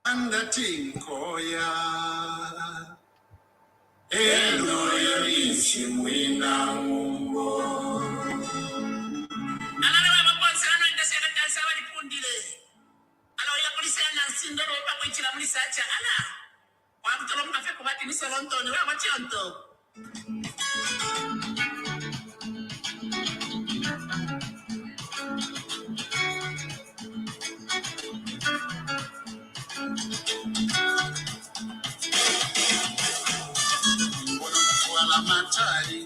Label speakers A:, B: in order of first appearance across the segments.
A: Tinkoya Eloyo Ishimwina Mungo Analewa mabonsano indeseka tansaba lipundile Aloya kulisena sindoro pakwechila mulisacha ala Wabutolo mkafe kubati nisolontoni wa wachionto Matari,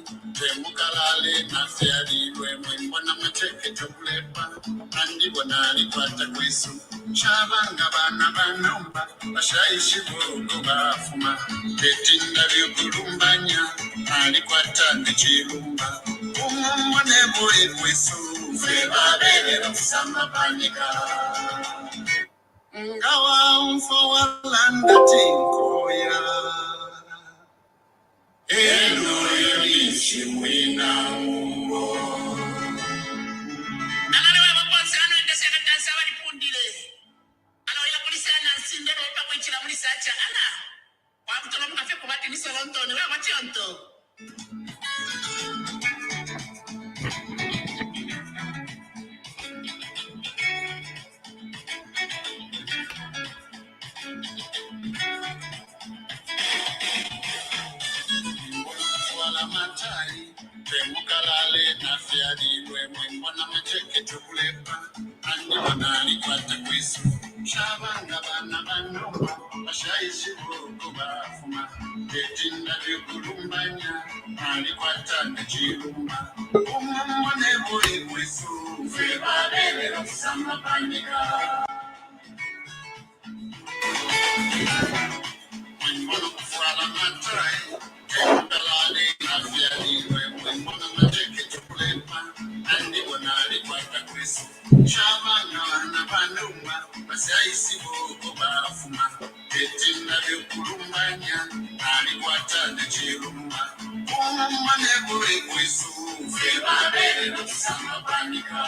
A: Mukalale, Nafiadi, when one of my ticket to Blepa, and you were not equal to Quisu, Shavanga Banamba, Ashai Shibu, Gobafuma, getting the Gurumbanya, and Equata, the Chirumba, whenever it was so, Feva, of Samba Panica. Go for a land that Eloyo Ishimwina Mungo Analewa mabonsano indeseka tansaba lipundile Aloya kulisena sindoro pakwechila mulisacha ala Wabutolo mkafe kubati nisolontoni wa wachionto Matari, Mukalale, Nafiadi, when one of my ticket to Blepa, and you were not equal to Quisu, Shavanga Banaba, Ashai Shibu, Gobafuma, getting the Gurumbanya, and Equata, the Chirumba, whenever it was so, Feva, of Samba Panica. When one of the Fala Matari, Mukalale, Nafiadi, when one of my ticket to Blepa, and you were not equal to Quisu, Shavanga Banuma, Ashai Shibu, Gobafuma, getting the Gurumbanya, and Equata, the Chirumba, whenever it was so, Feva, of Samba Panica.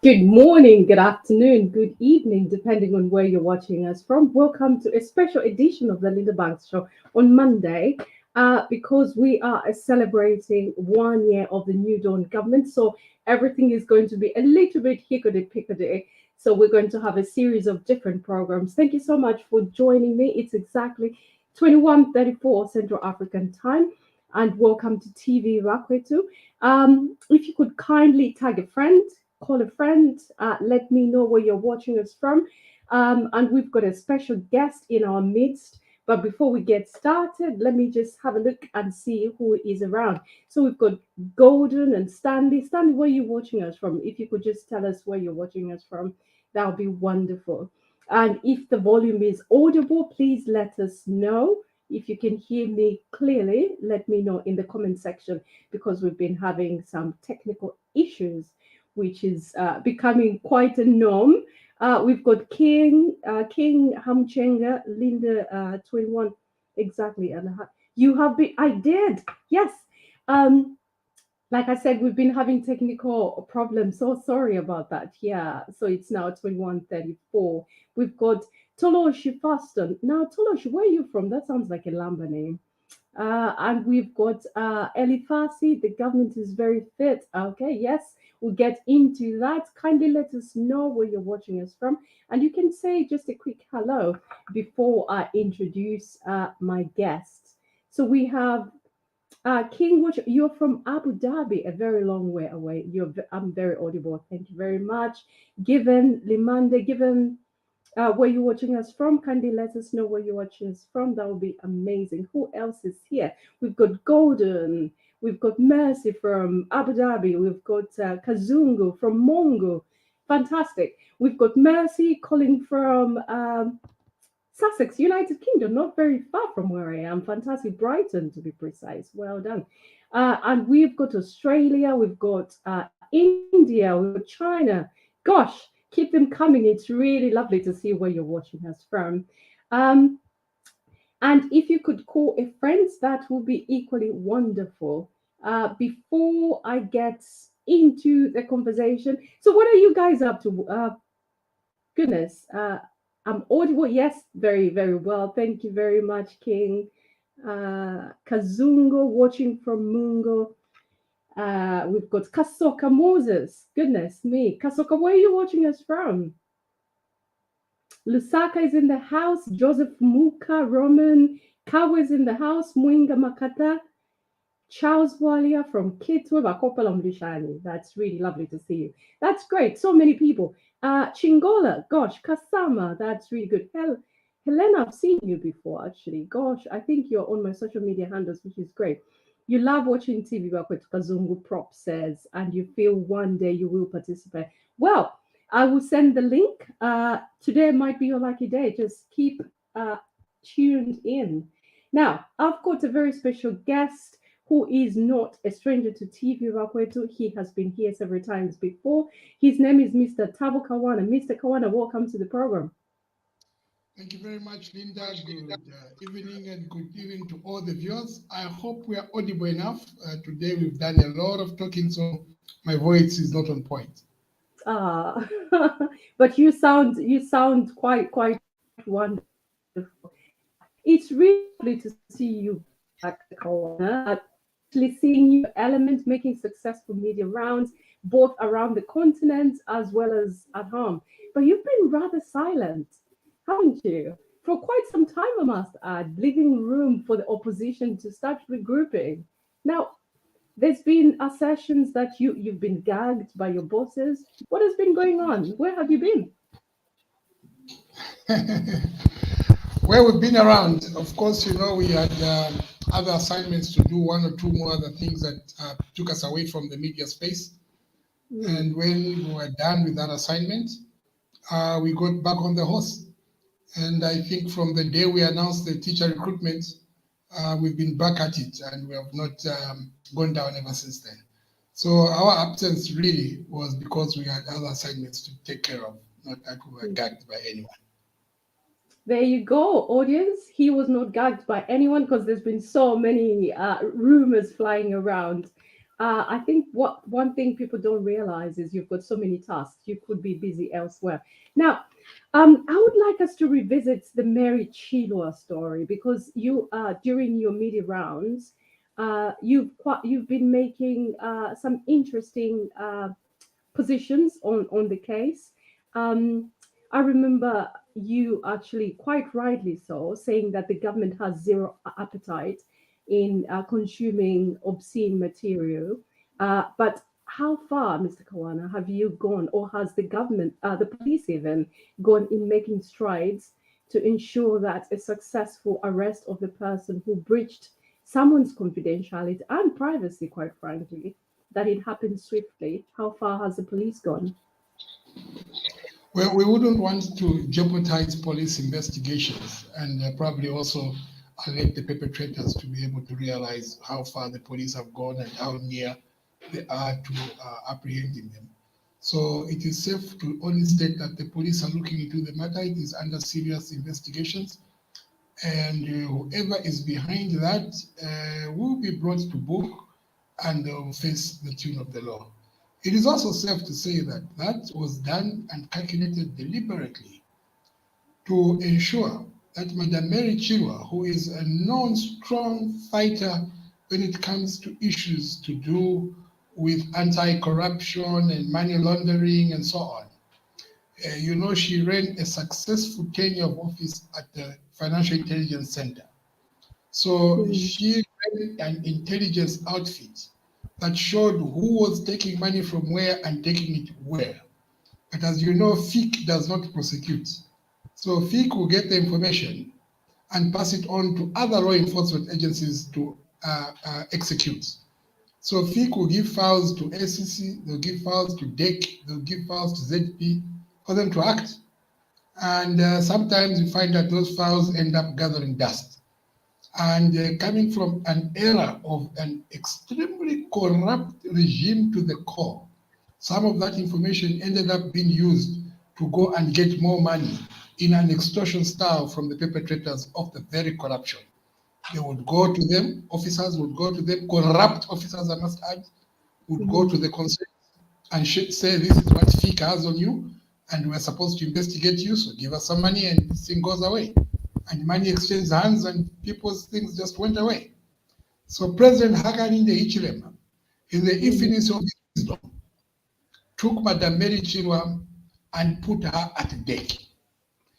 A: Good morning, good afternoon, good evening, depending on where you're watching us from. Welcome to a special edition of the Linda Banks Show on Monday, because we are celebrating 1 year of the New Dawn government. So everything is going to be a little bit hickory-pickory. So we're going to have a series of different programs. Thank you so much for joining me. It's exactly 21:34 Central African time. And welcome to TVBAKWETU. If you could kindly tag a friend, call a friend, let me know where you're watching us from. And we've got a special guest in our midst. But before we get started, let me just have a look and see who is around. So we've got Golden and Stanley. Stanley, where are you watching us from? If you could just tell us where you're watching us from, that would be wonderful. And if the volume is audible, please let us know. If you can hear me clearly, let me know in the comment section, because we've been having some technical issues, which is becoming quite a norm. We've got King Hamchenga, Linda 21, exactly. And you have been, I did, yes. Like I said, we've been having technical problems. So sorry about that. Yeah, so it's now 21:34. We've got Toloshi Faston. Now, Toloshi, where are you from? That sounds like a Lamba name. And we've got Elifasi. The government is very fit. Okay, yes, we'll get into that. Kindly let us know where you're watching us from. And you can say just a quick hello before I introduce my guests. So we have King, you're from Abu Dhabi, a very long way away. I'm very audible. Thank you very much. Given Limande, given where you're watching us from. Kindly let us know where you're watching us from. That would be amazing. Who else is here? We've got Golden. We've got Mercy from Abu Dhabi. We've got Kazungu from Mongo. Fantastic. We've got Mercy calling from Sussex, United Kingdom, not very far from where I am. Fantastic. Brighton, to be precise. Well done. And we've got Australia, we've got India, we've got China. Gosh, keep them coming. It's really lovely to see where you're watching us from. Um, and if you could call a friend, that would be equally wonderful. Before I get into the conversation, so what are you guys up to? Goodness, I'm audible. Yes, very, very well. Thank you very much, King. Kazungo watching from Mungo. We've got Kasoka Moses. Goodness me. Kasoka, where are you watching us from? Lusaka is in the house. Joseph Muka, Roman. Kawa is in the house. Mwinga Makata. Charles Walia from Kitwe Bakopala Mlishani. That's really lovely to see you. That's great. So many people. Chingola, gosh, Kasama, that's really good. Helena, I've seen you before actually. Gosh, I think you're on my social media handles, which is great. You love watching TV Bakwetu, Kazungu Prop says, and you feel one day you will participate. Well, I will send the link. Today might be your lucky day. Just keep tuned in. Now, I've got a very special guest who is not a stranger to TV Bakwetu. He has been here several times before. His name is Mr. Thabo Kawana. Mr. Kawana, welcome to the program.
B: Thank you very much, Linda. Good evening and good evening to all the viewers. I hope we are audible enough. Today we've done a lot of talking, so my voice is not on point.
A: But you sound quite wonderful. It's really lovely to see you back, Kawana. Actually seeing you element making successful media rounds both around the continent as well as at home. But you've been rather silent, haven't you? For quite some time, I must add, leaving room for the opposition to start regrouping. Now, there's been assertions that you've been gagged by your bosses. What has been going on? Where have you been?
B: Well, we've been around. Of course, we had other assignments to do, one or two more other things that took us away from the media space. And when we were done with that assignment, we got back on the horse. And I think from the day we announced the teacher recruitment, we've been back at it, and we have not gone down ever since then. So our absence really was because we had other assignments to take care of, not that we were gagged by anyone.
A: There you go, audience. He was not gagged by anyone because there's been so many rumors flying around. I think one thing people don't realize is you've got so many tasks. You could be busy elsewhere. Now, I would like us to revisit the Mary Chirwa story because you, during your media rounds, you've been making some interesting positions on the case. I remember you actually quite rightly so saying that the government has zero appetite in consuming obscene material. But how far, Mr. Kawana, have you gone, or has the government, the police even, gone in making strides to ensure that a successful arrest of the person who breached someone's confidentiality and privacy, quite frankly, that it happened swiftly? How far has the police gone?
B: Well, we wouldn't want to jeopardize police investigations and probably also alert the perpetrators to be able to realize how far the police have gone and how near they are to apprehending them. So it is safe to only state that the police are looking into the matter. It is under serious investigations. And whoever is behind that will be brought to book and will face the tune of the law. It is also safe to say that that was done and calculated deliberately to ensure that Madam Mary Chirwa, who is a known strong fighter when it comes to issues to do with anti-corruption and money laundering and so on, she ran a successful tenure of office at the Financial Intelligence Center. So she ran an intelligence outfit that showed who was taking money from where and taking it where. But as you know, FIC does not prosecute. So FIC will get the information and pass it on to other law enforcement agencies to execute. So FIC will give files to SEC, they'll give files to DEC, they'll give files to ZP for them to act. And sometimes you find that those files end up gathering dust. And coming from an era of an extremely corrupt regime to the core, some of that information ended up being used to go and get more money in an extortion style from the perpetrators of the very corruption. They would go to them, officers would go to them, corrupt officers, I must add, would go to the concern and say, this is what FIC has on you, and we're supposed to investigate you, so give us some money and this thing goes away. And money exchanged hands and people's things just went away. So President Hakainde Hichilema, in the infinity of his wisdom, took Madam Mary Chirwa and put her at deck.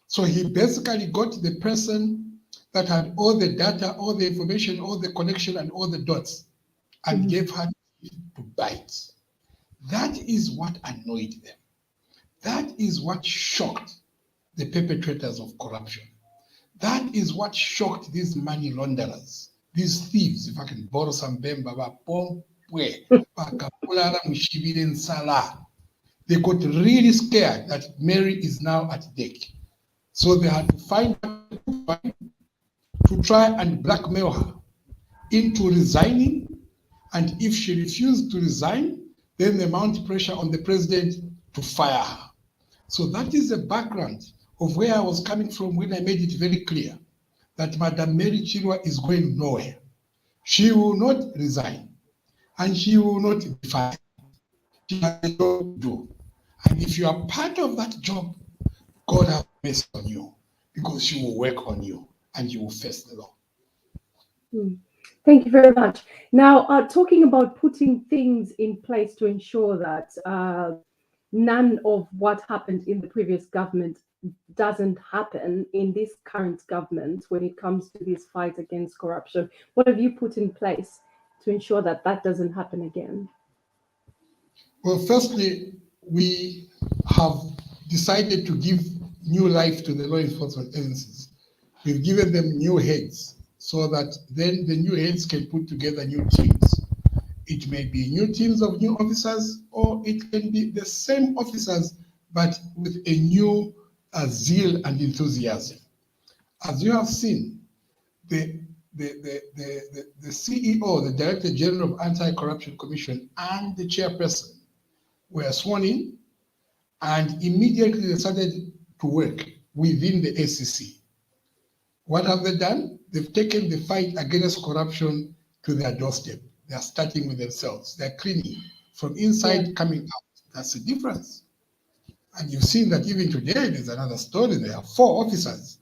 B: So he basically got the person that had all the data, all the information, all the connection, and all the dots, and gave her to bite. That is what annoyed them. That is what shocked the perpetrators of corruption. That is what shocked these money launderers, these thieves, if I can borrow some Bemba, they got really scared that Mary is now at deck. So they had to find to try and blackmail her into resigning. And if she refused to resign, then they mount pressure on the president to fire her. So that is the background of where I was coming from when I made it very clear that Madam Mary Chirwa is going nowhere. She will not resign and she will not be fired. She has a job to do. And if you are part of that job, God have mercy on you, because she will work on you and you will face the law.
A: Thank you very much. Now, talking about putting things in place to ensure that none of what happened in the previous government doesn't happen in this current government when it comes to this fight against corruption, what have you put in place to ensure that that doesn't happen again?
B: Well, firstly, we have decided to give new life to the law enforcement agencies. We've given them new heads so that then the new heads can put together new teams. It may be new teams of new officers, or it can be the same officers, but with a new zeal and enthusiasm. As you have seen, the CEO, the Director General of Anti-Corruption Commission, and the chairperson were sworn in, and immediately they started to work within the SEC. What have they done? They've taken the fight against corruption to their doorstep. They are starting with themselves. They're cleaning from inside, coming out. That's the difference. And you've seen that even today, there's another story. There are 4 officers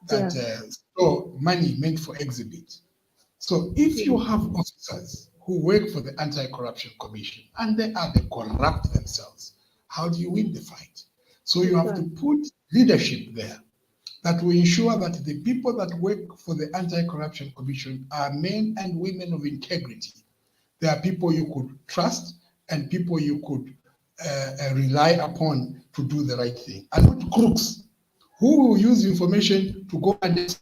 B: that store money meant for exhibit. So if you have officers who work for the Anti-Corruption Commission and they are the corrupt themselves, how do you win the fight? So you have to put leadership there that will ensure that the people that work for the Anti-Corruption Commission are men and women of integrity. They are people you could trust and people you could rely upon to do the right thing, and not crooks who will use information to go and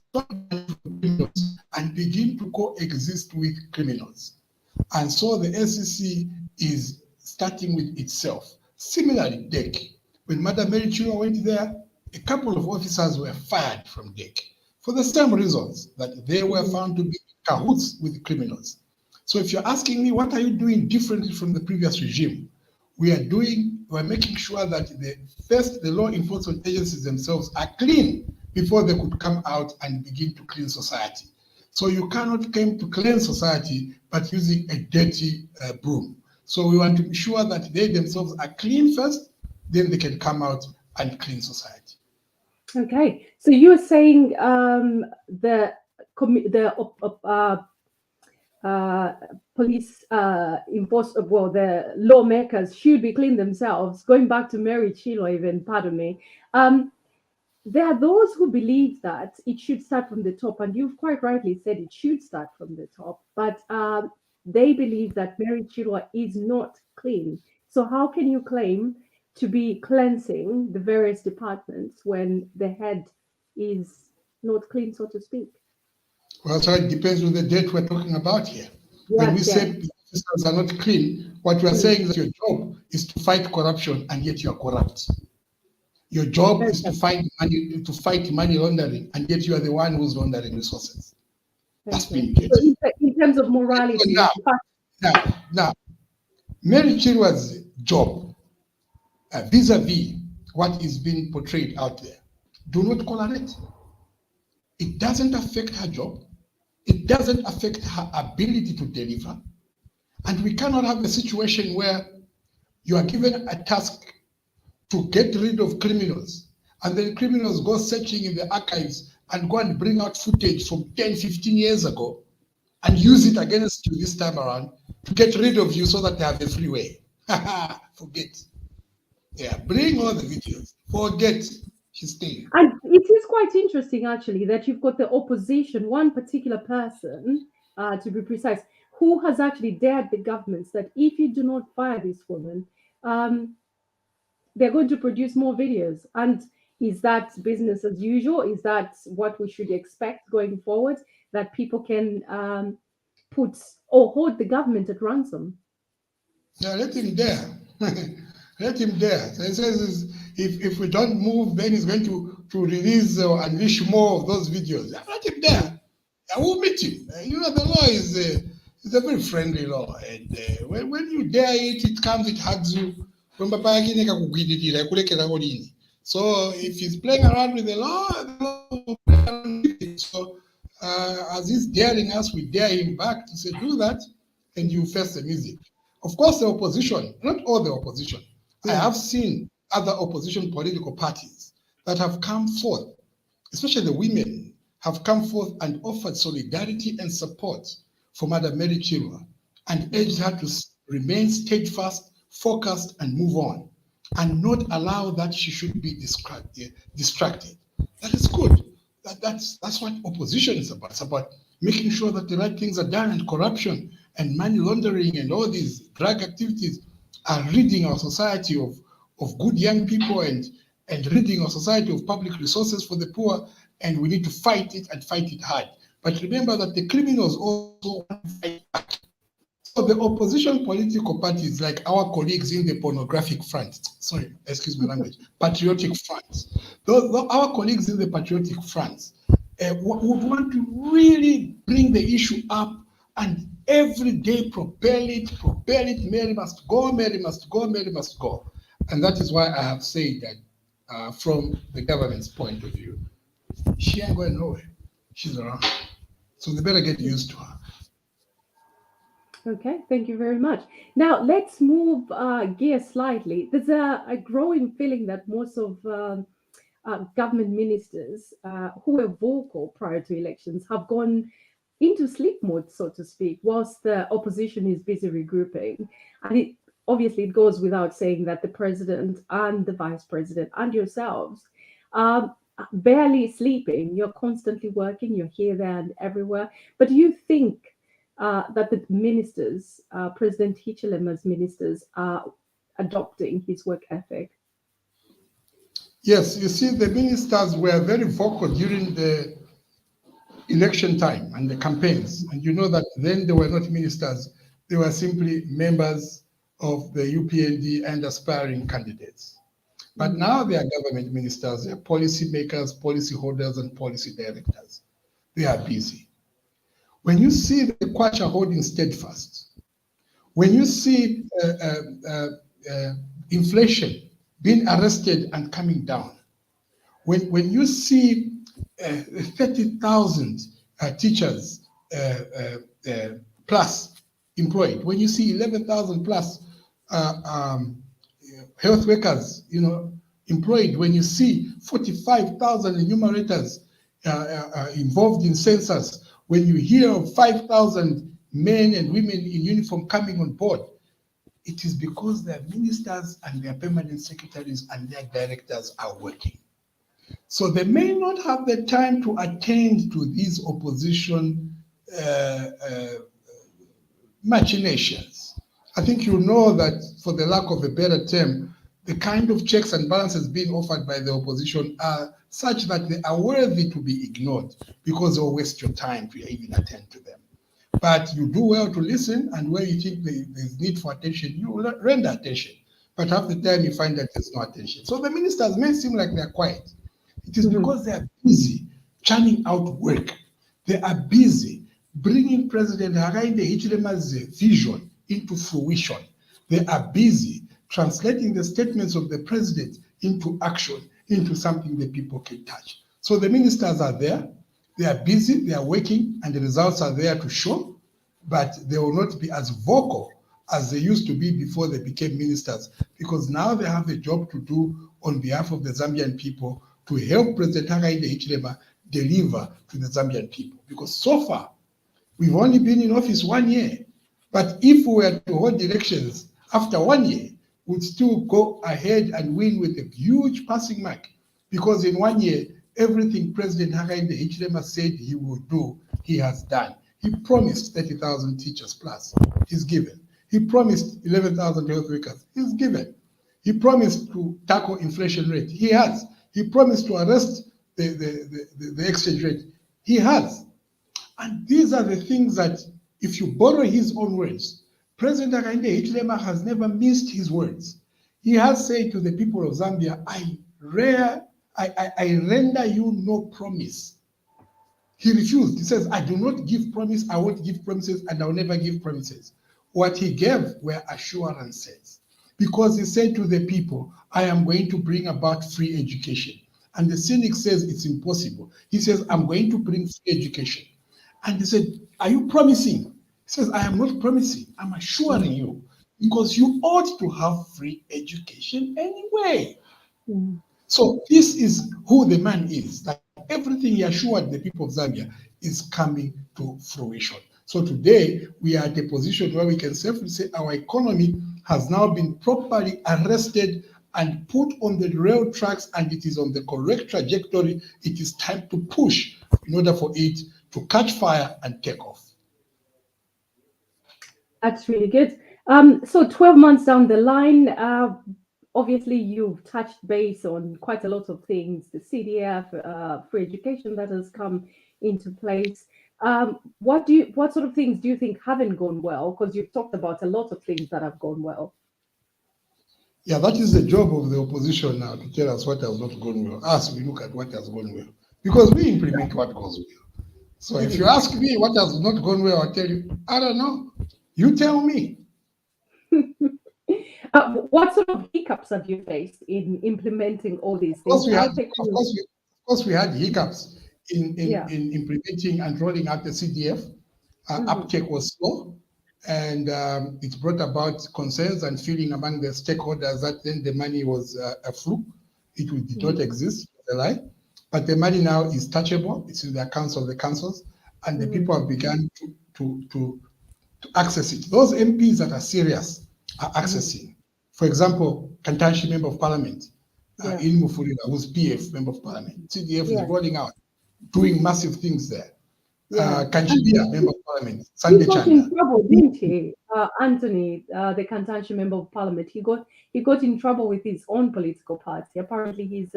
B: begin to coexist with criminals. And so the SEC is starting with itself. Similarly, DEC, when Madam Mary Chirwa went there, a couple of officers were fired from DEC for the same reasons, that they were found to be cahoots with criminals. So if you're asking me, what are you doing differently from the previous regime? We're making sure that the law enforcement agencies themselves are clean before they could come out and begin to clean society. So you cannot come to clean society but using a dirty broom. So we want to be sure that they themselves are clean first, then they can come out and clean society.
A: Okay, so you were saying police the lawmakers should be clean themselves. Going back to Mary Chirwa, even, pardon me. There are those who believe that it should start from the top, and you've quite rightly said it should start from the top, but they believe that Mary Chirwa is not clean. So how can you claim to be cleansing the various departments when the head is not clean, so to speak?
B: Well, so it depends on the date we're talking about here. When we
A: Yes,
B: say
A: yes.
B: the officers are not clean, what we are
A: Mm.
B: saying is that your job is to fight corruption, and yet you are corrupt. Your job is to
A: Okay.
B: fight money laundering, and yet you are the one who's laundering resources. That's
A: Okay.
B: being
A: So
B: dirty.
A: in terms of
B: So
A: morality,
B: now, Mary Chirwa's job, vis-a-vis what is being portrayed out there, do not correlate. It doesn't affect her job. It doesn't affect her ability to deliver. And we cannot have a situation where you are given a task to get rid of criminals, and then criminals go searching in the archives and go and bring out footage from 10, 15 years ago and use it against you this time around to get rid of you so that they have a freeway. Forget. Yeah, bring all the videos. Forget. She's staying.
A: and it is quite interesting actually that you've got the opposition, one particular person, to be precise, who has actually dared the governments that if you do not fire this woman, um, they're going to produce more videos. And is that business as usual? Is that what we should expect going forward? That people can put or hold the government at ransom?
B: Yeah, let him dare. Let him dare. So he says if we don't move, then he's going to release or unleash more of those videos. Yeah, let him dare. I will meet him. You know, the law is a very friendly law. And when you dare it, it comes, it hugs you. So if he's playing around with the law will play around with it. So as he's daring us, we dare him back to say, do that, and you face the music. Of course, the opposition, not all the opposition. I have seen other opposition political parties that have come forth, especially the women, have come forth and offered solidarity and support for Madam Mary Chirwa and urged her to remain steadfast, focused, and move on, and not allow that she should be distracted. That is good. That's what opposition is about. It's about making sure that the right things are done, and corruption and money laundering and all these drug activities are ridding our society of good young people and ridding our society of public resources for the poor, and we need to fight it and fight it hard. But remember that the criminals also want to fight back. So the opposition political parties, like our colleagues in the pornographic front, sorry, excuse my language, patriotic fronts, our colleagues in the patriotic fronts would want to really bring the issue up and every day propel it, Mary must go, Mary must go, Mary must go. And that is why I have said that from the government's point of view, she ain't going nowhere. She's around. So they better get used to her.
A: Okay, thank you very much. Now let's move gear slightly. There's a growing feeling that most of government ministers who were vocal prior to elections have gone into sleep mode, so to speak, whilst the opposition is busy regrouping. And obviously it goes without saying that the president and the vice president and yourselves are barely sleeping. You're constantly working, you're here, there, and everywhere. But do you think that the ministers, President Hichilema's ministers, are adopting his work ethic?
B: Yes, you see, the ministers were very vocal during the election time and the campaigns. And you know that then they were not ministers, they were simply members of the UPND and aspiring candidates. But now they are government ministers, they are policy makers, policy holders, and policy directors. They are busy. When you see the Kwacha holding steadfast, when you see inflation being arrested and coming down, when you see 30,000 teachers plus employed, when you see 11,000 plus health workers, employed, when you see 45,000 enumerators involved in census, when you hear of 5,000 men and women in uniform coming on board, it is because their ministers and their permanent secretaries and their directors are working. So they may not have the time to attend to these opposition machinations. I think you know that, for the lack of a better term, the kind of checks and balances being offered by the opposition are such that they are worthy to be ignored because they'll waste your time to even attend to them. But you do well to listen, and where you think there's need for attention, you will render attention. But half the time you find that there's no attention. So the ministers may seem like they're quiet. It is because they are busy churning out work. They are busy bringing President Hakainde Hichilema's vision into fruition. They are busy translating the statements of the president into action, into something that people can touch. So the ministers are there, they are busy, they are working, and the results are there to show, but they will not be as vocal as they used to be before they became ministers, because now they have a job to do on behalf of the Zambian people to help President Hakainde Hichilema deliver to the Zambian people. Because so far, we've only been in office 1 year, but if we were to hold elections after 1 year, we'd still go ahead and win with a huge passing mark, because in 1 year, everything President Hakainde Hichilema said he would do, he has done. He promised 30,000 teachers plus, he's given. He promised 11,000 health workers, he's given. He promised to tackle inflation rate, he has. He promised to arrest the exchange rate, he has. And these are the things that, if you borrow his own words, President Hakainde Hichilema has never missed his words. He has said to the people of Zambia, I render you no promise. He refused. He says, I do not give promise, I won't give promises, and I'll never give promises. What he gave were assurances, because he said to the people, I am going to bring about free education. And the cynic says it's impossible. He says, I'm going to bring free education. And they said, are you promising? He says, I am not promising, I'm assuring you, because you ought to have free education anyway. So this is who the man is, that everything he assured the people of Zambia is coming to fruition. So today we are at a position where we can safely say our economy has now been properly arrested and put on the rail tracks, and it is on the correct trajectory. It is time to push in order for it to catch fire and take off.
A: That's really good. So 12 months down the line, obviously you've touched base on quite a lot of things, the CDF, free education that has come into place. What sort of things do you think haven't gone well? Because you've talked about a lot of things that have gone well.
B: Yeah, that is the job of the opposition now, to tell us what has not gone well. Us, we look at what has gone well, because we implement what goes well. So if you ask me what has not gone well, I'll tell you, I don't know. You tell me.
A: What sort of hiccups have you faced in implementing all these things?
B: Of course, we had hiccups in implementing and rolling out the CDF. Uptake was slow, and it brought about concerns and feeling among the stakeholders that then the money was a fluke. It did not exist, a lie. But the money now is touchable. It's in the accounts of the councils, and the people have begun to access it. Those MPs that are serious are accessing. For example, Kantanshi, Member of Parliament, in Mufulira, who's PF, Member of Parliament. CDF is rolling out, doing massive things there. Kanchibia, Member of Parliament.
A: He got in trouble, didn't he? Anthony, the Kantanshi Member of Parliament, he got in trouble with his own political party. Apparently, he's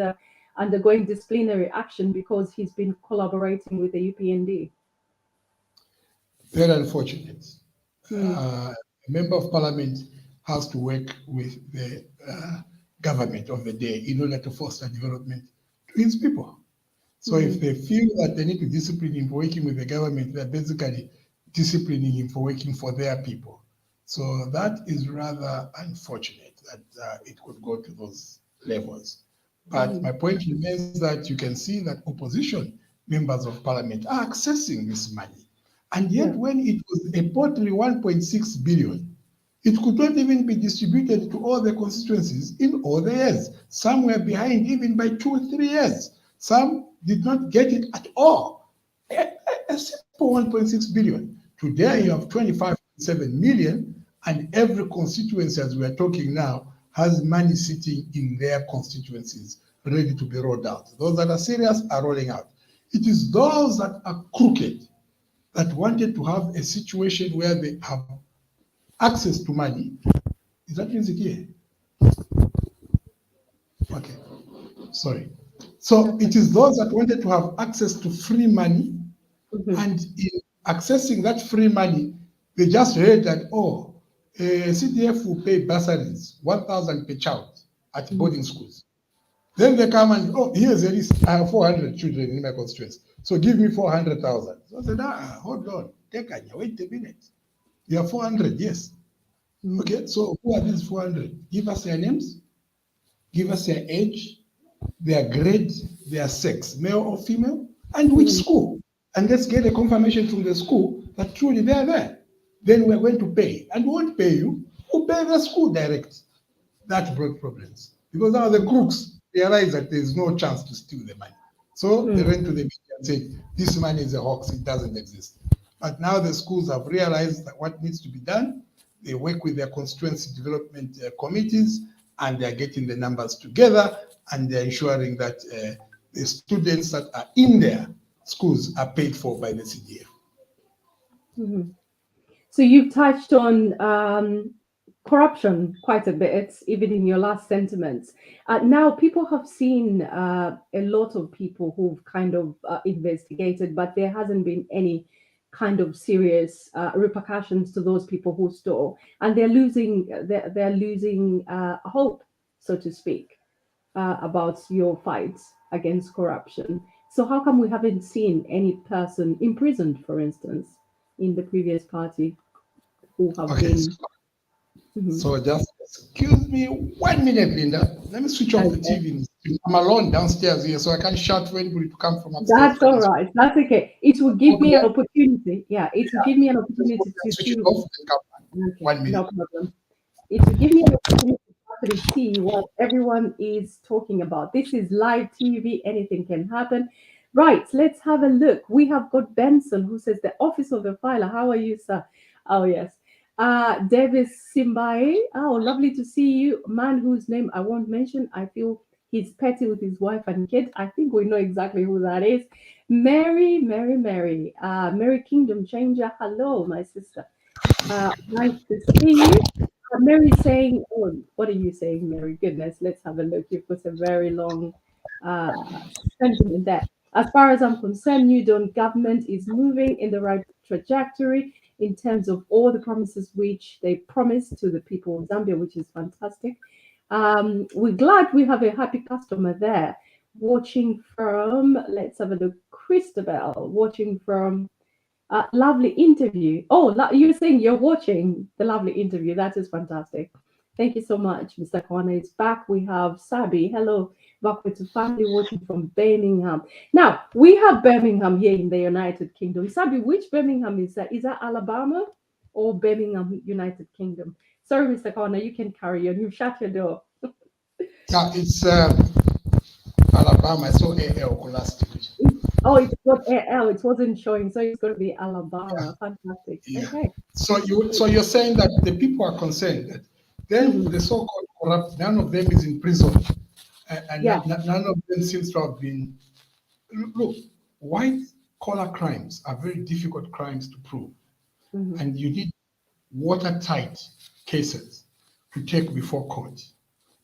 A: undergoing disciplinary action because he's been collaborating with the UPND.
B: Very unfortunate. A Member of Parliament has to work with the government of the day in order to foster development to his people. So if they feel that they need to discipline him for working with the government, they're basically disciplining him for working for their people. So that is rather unfortunate that it could go to those levels. But my point remains that you can see that opposition members of parliament are accessing this money. And yet when it was a paltry 1.6 billion, it could not even be distributed to all the constituencies in all the years. Some were behind even by 2 or 3 years. Some did not get it at all. A simple 1.6 billion. Today you have 25.7 million, and every constituency, as we are talking now, has money sitting in their constituencies ready to be rolled out. Those that are serious are rolling out. It is those that are crooked that wanted to have a situation where they have access to money. Is that music here? Okay, sorry. So it is those that wanted to have access to free money, and in accessing that free money, they just heard that, oh, CDF will pay bursaries, 1,000 per child at boarding schools. Then they come and, oh, here's a list. I have 400 children in my constituency. So give me 400,000. So I said, hold on. Wait a minute. You have 400, yes. Okay, so who are these 400? Give us their names, give us their age, their grade, their sex, male or female, and which school. And let's get a confirmation from the school that truly they are there. Then we're going to pay. And we won't pay you, we'll pay the school direct. That brought problems. Because now the crooks realize that there's no chance to steal the money. So they went to the media and said, this money is a hoax, it doesn't exist. But now the schools have realized that what needs to be done, they work with their constituency development committees, and they're getting the numbers together, and they're ensuring that the students that are in their schools are paid for by the CDF.
A: So you've touched on corruption quite a bit, even in your last sentiments. Now, people have seen a lot of people who've kind of investigated, but there hasn't been any kind of serious repercussions to those people who stole, and they're losing hope, so to speak, about your fights against corruption. So how come we haven't seen any person imprisoned, for instance, in the previous party who have been?
B: So just excuse me 1 minute, Linda. Let me switch off the TV. I'm alone downstairs here, so I can't shout for anybody to come from upstairs.
A: That's all right. That's okay. It will give me an opportunity. Yeah, it will give me an opportunity to
B: switch
A: see.
B: it off and come back. 1 minute.
A: No problem. It will give me an opportunity to see what everyone is talking about. This is live TV. Anything can happen. Right, let's have a look. We have got Benson who says, the office of the filer. How are you, sir? Oh, yes. Davis Simbae. Oh, lovely to see you. Man whose name I won't mention. I feel he's petty with his wife and kid. I think we know exactly who that is. Mary. Mary Kingdom Changer. Hello, my sister. Nice to see you. Mary saying, oh, what are you saying, Mary? Goodness, let's have a look. You've got a very long sentiment there. As far as I'm concerned, New Dawn government is moving in the right trajectory in terms of all the promises which they promised to the people of Zambia, which is fantastic. We're glad we have a happy customer there. Watching from, let's have a look, Christabel, watching from lovely interview. Oh, you're saying you're watching the lovely interview. That is fantastic. Thank you so much, Mr. Kawana is back. We have Sabi. Hello, Bakwetu family watching from Birmingham. Now, we have Birmingham here in the United Kingdom. Sabi, which Birmingham is that? Is that Alabama or Birmingham, United Kingdom? Sorry, Mr. Kawana, you can carry on. You've shut your door.
B: Yeah, it's Alabama. I saw AL last week.
A: Oh, it's got AL. It wasn't showing, so it's going to be Alabama. Yeah. Fantastic.
B: Yeah.
A: Okay.
B: So you're saying that the people are concerned that then the so-called corrupt, none of them is in prison, and none of them seems to have been. Look, white-collar crimes are very difficult crimes to prove, and you need watertight cases to take before court,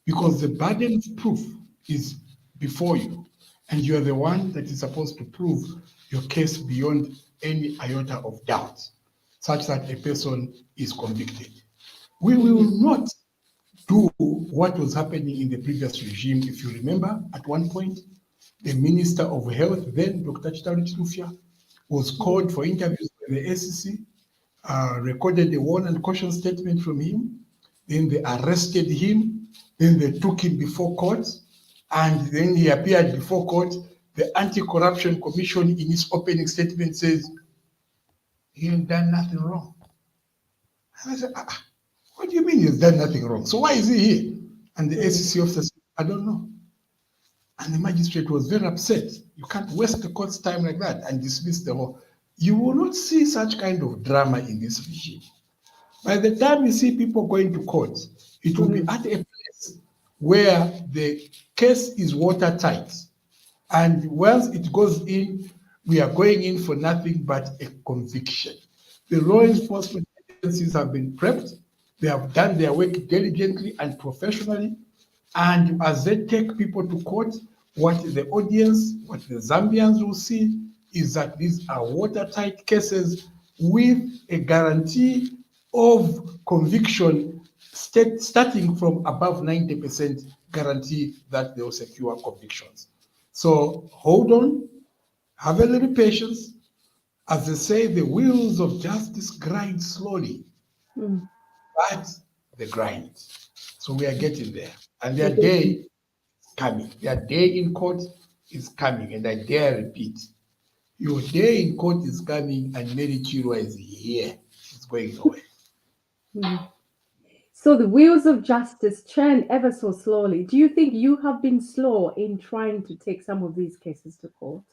B: because the burden of proof is before you, and you are the one that is supposed to prove your case beyond any iota of doubt, such that a person is convicted. We will not do what was happening in the previous regime. If you remember, at one point, the Minister of Health, then Dr. Chitalo Chilufya, was called for interviews by the SEC, recorded a warn and caution statement from him, then they arrested him, then they took him before court, and then he appeared before court. The Anti-Corruption Commission in its opening statement says, he ain't done nothing wrong. And I said, what do you mean he's done nothing wrong? So why is he here? And the SEC officer said, I don't know. And the magistrate was very upset. You can't waste the court's time like that and dismiss the whole. You will not see such kind of drama in this regime. By the time you see people going to court, it will be at a place where the case is watertight. And once it goes in, we are going in for nothing but a conviction. The law enforcement agencies have been prepped. They have done their work diligently and professionally, And as they take people to court, what the audience, what the Zambians will see is that these are watertight cases with a guarantee of conviction starting from above 90% guarantee that they will secure convictions. So hold on, have a little patience. As they say, the wheels of justice grind slowly, but they grind. So we are getting there. And their day coming. Their day in court is coming, and I dare repeat, your day in court is coming, and Mary Chirwa is here. She's going away.
A: So the wheels of justice churn ever so slowly. Do you think you have been slow in trying to take some of these cases to court?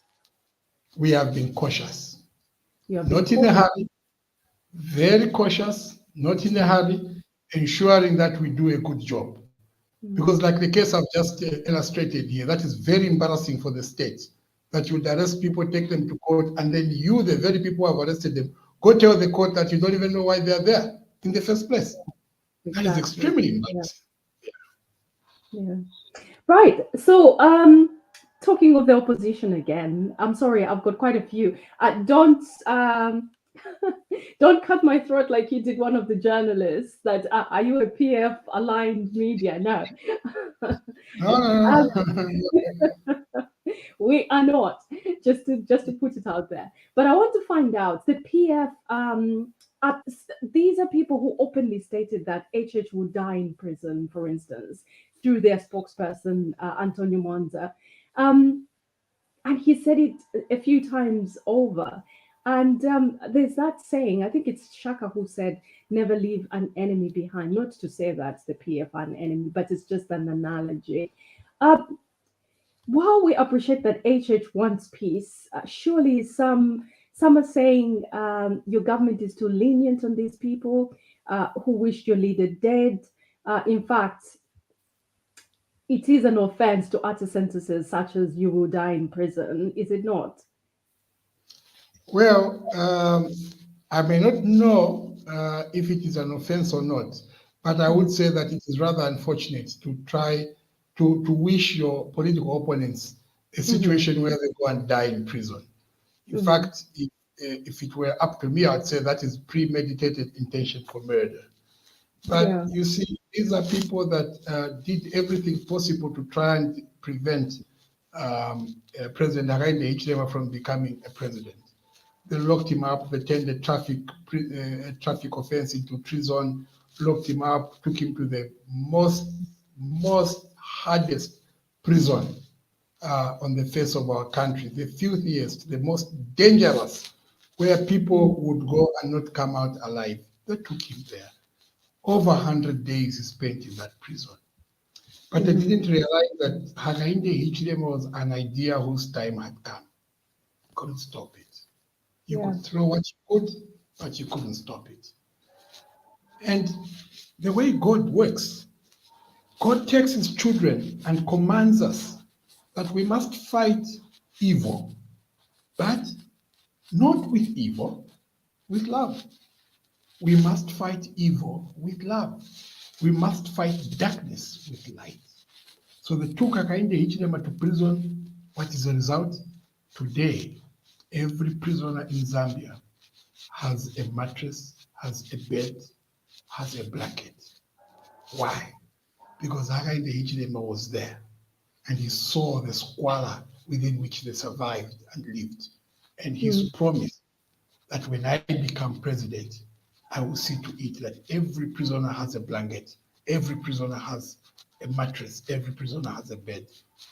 B: We have been cautious,
A: You have
B: not
A: been
B: in a
A: cautious.
B: hurry, very cautious, not in a hurry, ensuring that we do a good job. Because, like the case I've just illustrated here, that is very embarrassing for the state, that you would arrest people, take them to court, and then you, the very people who have arrested them, go tell the court that you don't even know why they're there in the first place. That is extremely embarrassing.
A: Yeah. Right. So, talking of the opposition again, I'm sorry, I've got quite a few. Don't cut my throat like you did one of the journalists. That are you a PF aligned media? No.
B: No, no, no.
A: We are not. Just to put it out there. But I want to find out the PF. These are people who openly stated that HH would die in prison, for instance, through their spokesperson Antonio Monza, and he said it a few times over. And there's that saying, I think it's Shaka who said, never leave an enemy behind. Not to say that's the PF an enemy, but it's just an analogy. Uh, while we appreciate that HH wants peace, surely some are saying your government is too lenient on these people who wish your leader dead. In fact, it is an offense to utter sentences such as "you will die in prison," is it not?
B: Well, I may not know if it is an offense or not, but I would say that it is rather unfortunate to try to wish your political opponents a situation where they go and die in prison. In fact, if it were up to me, I'd say that is premeditated intention for murder. But you see, these are people that did everything possible to try and prevent President Hakainde Hichilema from becoming a president. They locked him up, they turned the traffic offense into treason, locked him up, took him to the most hardest prison on the face of our country, the filthiest, the most dangerous, where people would go and not come out alive. They took him there. Over 100 days he spent in that prison. But they didn't realize that Hakainde Hichilema was an idea whose time had come. Couldn't stop it. You could throw what you could, but you couldn't stop it. And the way God works, God takes his children and commands us that we must fight evil, but not with evil, with love. We must fight evil with love. We must fight darkness with light. So they took Hakainde Hichilema to prison. What is the result? Today, every prisoner in Zambia has a mattress, has a bed, has a blanket. Why? Because Hakainde Hichilema was there and he saw the squalor within which they survived and lived. And he's promised that when I become president, I will see to it that every prisoner has a blanket, every prisoner has a mattress, every prisoner has a bed.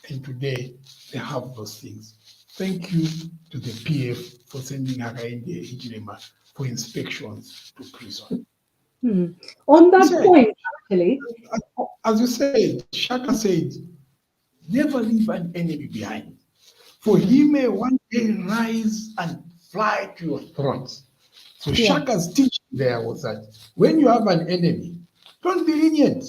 B: And today they have those things. Thank you to the PF for sending Hakainde Hichilema for inspections to prison.
A: On that point, actually,
B: as you said, Shaka said, never leave an enemy behind, for he may one day rise and fly to your throat. So Shaka's teaching there was that when you have an enemy, don't be lenient.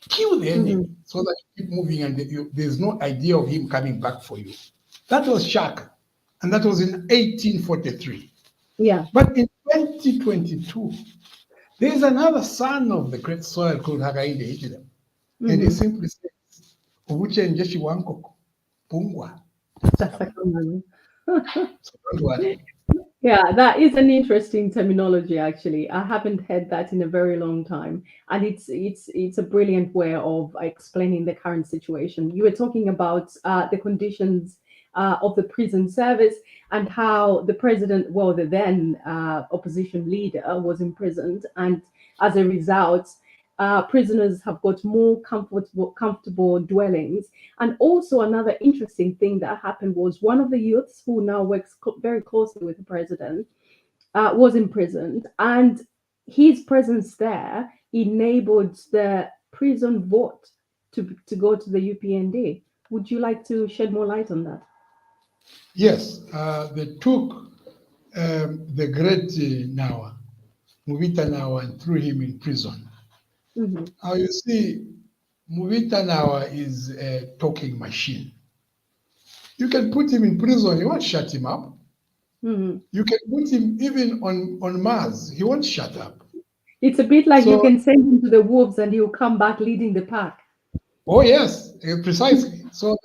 B: Kill the enemy so that you keep moving and there's no idea of him coming back for you. That was Shaka, and that was in 1843.
A: Yeah.
B: But in 2022, there is another son of the great soil called Hakainde Hichilema. And he simply says, Ubuchenje shiwankoko. Pungwa.
A: Sasakamani.
B: So don't worry.
A: Yeah, that is an interesting terminology actually. I haven't heard that in a very long time. And it's a brilliant way of explaining the current situation. You were talking about the conditions of the prison service and how the president, well, the then opposition leader was imprisoned, and as a result, prisoners have got more comfortable dwellings. And also another interesting thing that happened was one of the youths who now works very closely with the president was imprisoned, and his presence there enabled the prison vote to go to the UPND. Would you like to shed more light on that?
B: Yes, they took the great Nawa, Muvita Nawa, and threw him in prison.
A: Hmm.
B: Now you see, Muvita Nawa is a talking machine. You can put him in prison, you won't shut him up.
A: Hmm.
B: You can put him even on Mars, he won't shut up.
A: It's a bit like you
B: So,
A: can send him to the wolves and he'll come back leading the pack.
B: oh yes, precisely. So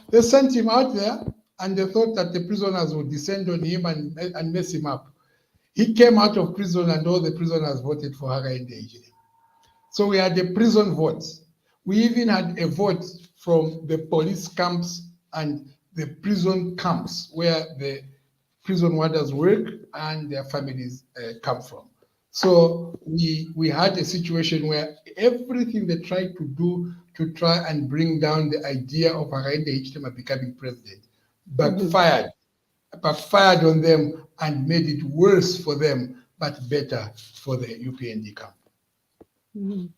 B: they sent him out there and they thought that the prisoners would descend on him and mess him up. He came out of prison and all the prisoners voted for Hakainde Hichilema. So we had a prison vote. We even had a vote from the police camps and the prison camps where the prison warders work and their families come from. So we had a situation where everything they tried to do to try and bring down the idea of Hakainde Hichilema becoming president
A: Mhm.
B: backfired on them and made it worse for them, but better for the UPND camp.
A: Mhm.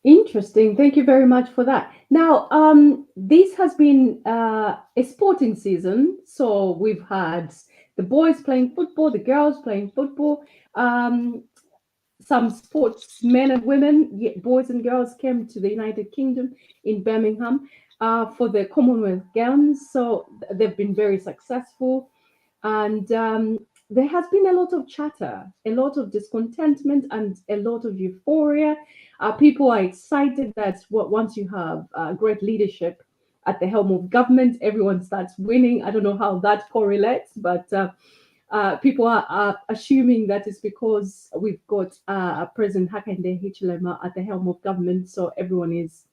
A: Interesting. Thank you very much for that. Now, this has been a sporting season. So we've had the boys playing football, the girls playing football. Some sportsmen and women, boys and girls, came to the United Kingdom in Birmingham for the Commonwealth Games. So they've been very successful. And there has been a lot of chatter, a lot of discontentment, and a lot of euphoria. People are excited that once you have great leadership at the helm of government, everyone starts winning. I don't know how that correlates, but people are assuming that it's because we've got President Hakainde Hichilema at the helm of government, so everyone is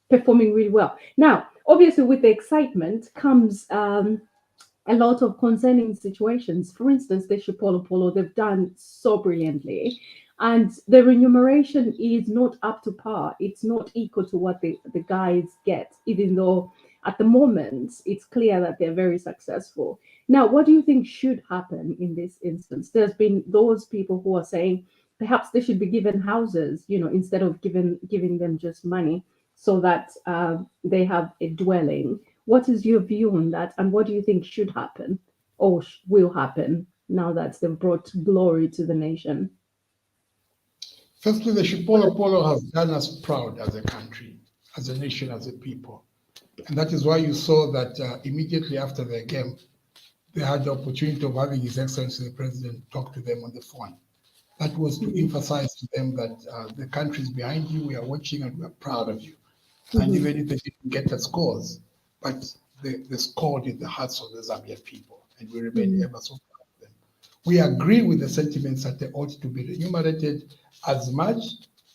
A: performing really well. Now, obviously, with the excitement comes a lot of concerning situations. For instance, the Shipolo Polo, they've done so brilliantly. And the remuneration is not up to par. It's not equal to what the guys get, even though at the moment it's clear that they're very successful. Now, what do you think should happen in this instance? There's been those people who are saying perhaps they should be given houses, instead of giving them just money so that they have a dwelling. What is your view on that, and what do you think should happen or will happen now that they've brought glory to the nation?
B: Firstly, the Shipolo Polo has done us proud as a country, as a nation, as a people. And that is why you saw that immediately after the game, they had the opportunity of having His Excellency the President talk to them on the phone. That was to
A: Mhm.
B: emphasize to them that the country is behind you, we are watching and we are proud of you. And
A: Mhm.
B: even if they didn't get the scores, but they scored in the hearts of the Zambian people, and we remain
A: Mhm.
B: ever so proud of them. We agree with the sentiments that they ought to be remunerated as much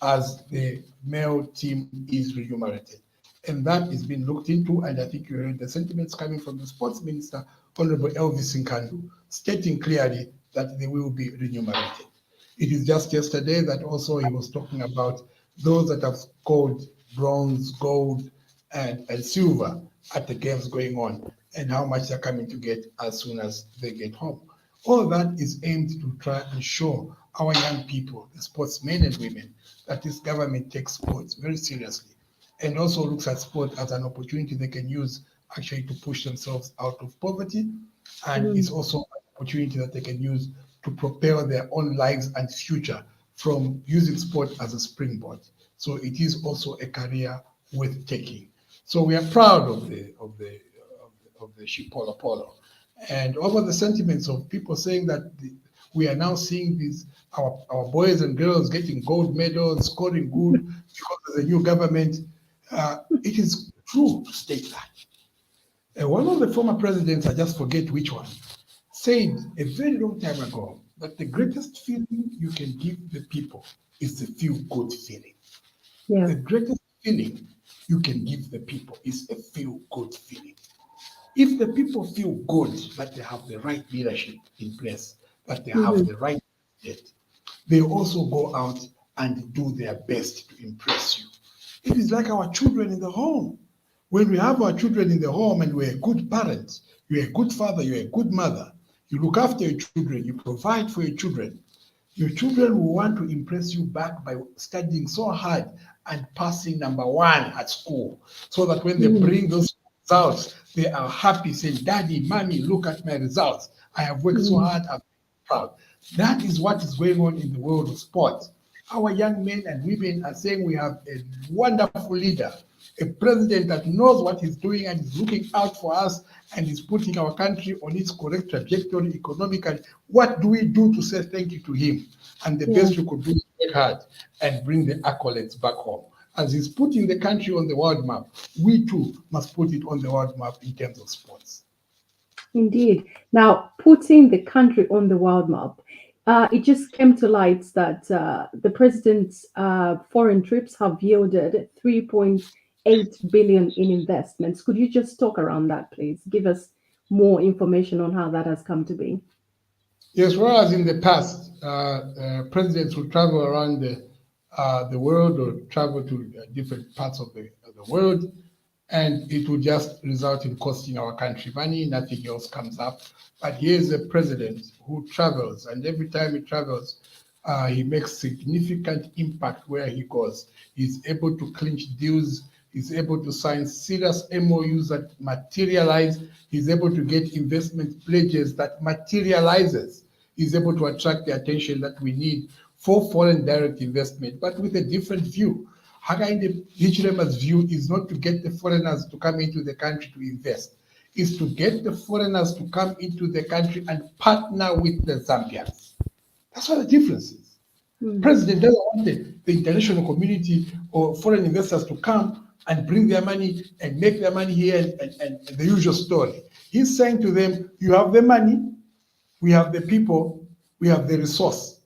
B: as the male team is remunerated. And that is being looked into, and I think you heard the sentiments coming from the sports minister, Honorable Elvis Nkandu, stating clearly that they will be remunerated. It is just yesterday that also he was talking about those that have scored bronze, gold, and silver at the games going on, and how much they're coming to get as soon as they get home. All that is aimed to try and show our young people, the sportsmen and women, that this government takes sports very seriously and also looks at sport as an opportunity they can use actually to push themselves out of poverty. And it's
A: Mhm.
B: also an opportunity that they can use to propel their own lives and future from using sport as a springboard. So it is also a career worth taking. So we are proud of the Shipolo Polo. And over the sentiments of people saying that we are now seeing these our boys and girls getting gold medals, scoring good because there's a new government. It is true to state that. One of the former presidents, I just forget which one, said a very long time ago that the greatest feeling you can give the people is the feel-good feeling.
A: Yeah.
B: The greatest feeling you can give the people is a feel-good feeling. If the people feel good that they have the right leadership in place, that they have the right leadership, they also go out and do their best to impress you. It is like our children in the home. When we have our children in the home and we're a good parent, you're a good father, you're a good mother, you look after your children, you provide for your children will want to impress you back by studying so hard and passing number one at school, so that when they bring those results, they are happy, saying, Daddy, Mommy, look at my results. I have worked so hard, I'm proud. That is what is going on in the world of sports. Our young men and women are saying we have a wonderful leader, a president that knows what he's doing and is looking out for us and is putting our country on its correct trajectory economically. What do we do to say thank you to him? And the best we could do is work hard and bring the accolades back home. As he's putting the country on the world map, we too must put it on the world map in terms of sports.
A: Indeed. Now, putting the country on the world map, it just came to light that the president's foreign trips have yielded 3.8 billion in investments. Could you just talk around that, please? Give us more information on how that has come to be.
B: Yes, whereas in the past, presidents would travel around the world or travel to different parts of the world, and it would just result in costing our country money, nothing else comes up. But here's a president who travels, and every time he travels, he makes significant impact where he goes. He's able to clinch deals, he's able to sign serious MOUs that materialize, he's able to get investment pledges that materializes. He's able to attract the attention that we need for foreign direct investment, but with a different view. Hakainde Hichilema's view is not to get the foreigners to come into the country to invest, is to get the foreigners to come into the country and partner with the Zambians. That's what the difference is. President doesn't want the international community or foreign investors to come and bring their money and make their money here and the usual story. He's saying to them, you have the money, we have the people, we have the resource.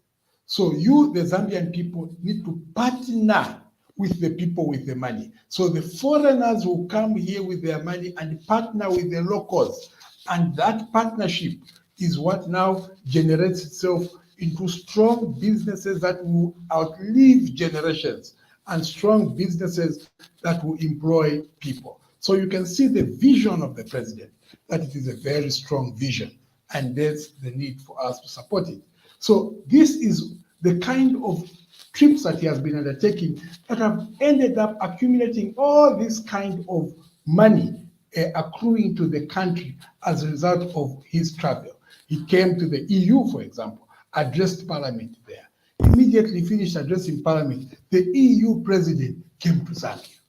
B: So you, the Zambian people, need to partner with the people with the money. So the foreigners will come here with their money and partner with the locals. And that partnership is what now generates itself into strong businesses that will outlive generations and strong businesses that will employ people. So you can see the vision of the president, that it is a very strong vision, and there's the need for us to support it. So this is the kind of trips that he has been undertaking that have ended up accumulating all this kind of money accruing to the country as a result of his travel. He came to the EU, for example, addressed Parliament there. Immediately finished addressing Parliament, the EU president came to Zambia.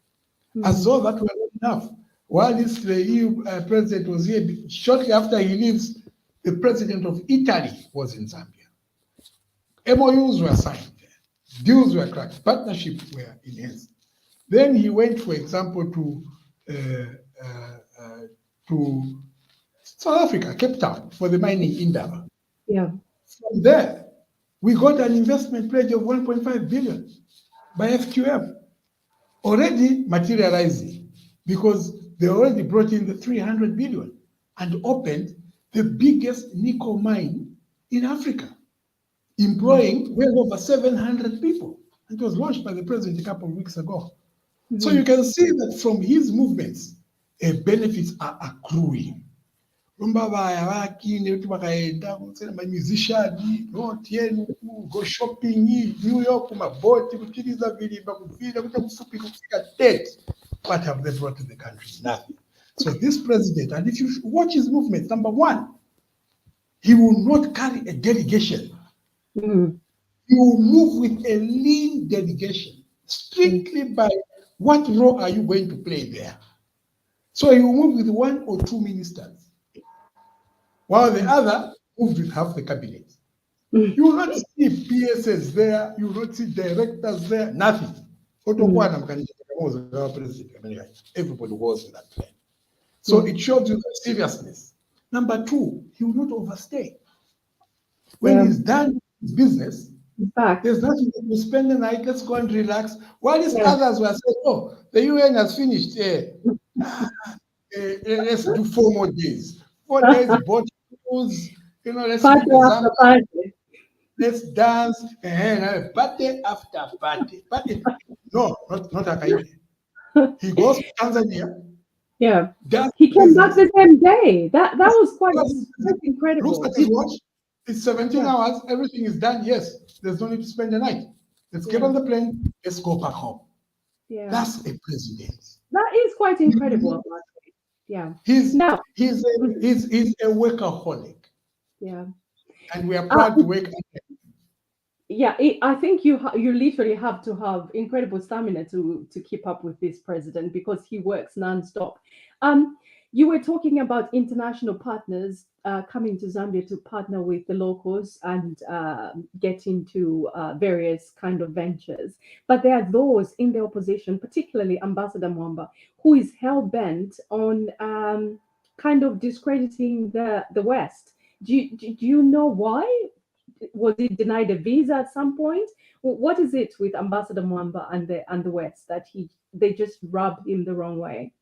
B: As though that were not enough. While the EU president was here, shortly after he leaves, the president of Italy was in Zambia. MOUs were signed there, deals were cracked, partnerships were enhanced. Then he went, for example, to South Africa, Cape Town, for the mining endeavor.
A: Yeah.
B: From there, we got an investment pledge of 1.5 billion by FQM, already materializing, because they already brought in the 300 billion and opened the biggest nickel mine in Africa, employing well over 700 people. It was launched by the president a couple of weeks ago. So you can see that from his movements, benefits are accruing. Musician, go shopping, New York, what have they brought to the country? Nothing. So this president, and if you watch his movements, number one, he will not carry a delegation. He will move with a lean delegation, strictly by what role are you going to play there. So he will move with 1 or 2 ministers, while the other moved with half the cabinet. You will not see PSs there, you will not see directors there, nothing. was our president. Everybody was in that plane. So it shows you the seriousness. Number two, he will not overstay. When he's done his business, there's nothing to spend the night. Let's go and relax. While others were saying, "Oh, the UN has finished. Let's do 4 more days. 4 days, boat cruise. Let's
A: Party
B: meet the
A: after party.
B: Let's dance. Party after party. No, not Akaide. He goes to Tanzania.
A: Yeah.
B: Does
A: He came back
B: business.
A: the same day. That was quite incredible.
B: Looks at his watch. It's 17 hours. Everything is done. Yes. There's no need to spend the night. Let's get on the plane. Let's go back home.
A: Yeah.
B: That's a president.
A: That is quite incredible. Yeah.
B: He's a workaholic.
A: Yeah.
B: And we are proud to work under him.
A: Yeah, I think you literally have to have incredible stamina to keep up with this president because he works nonstop. You were talking about international partners coming to Zambia to partner with the locals and get into various kind of ventures. But there are those in the opposition, particularly Ambassador Mwamba, who is hell bent on kind of discrediting the West. Do you know why? Was he denied a visa at some point? What is it with Ambassador Mwamba and the West that they just rub him the wrong way?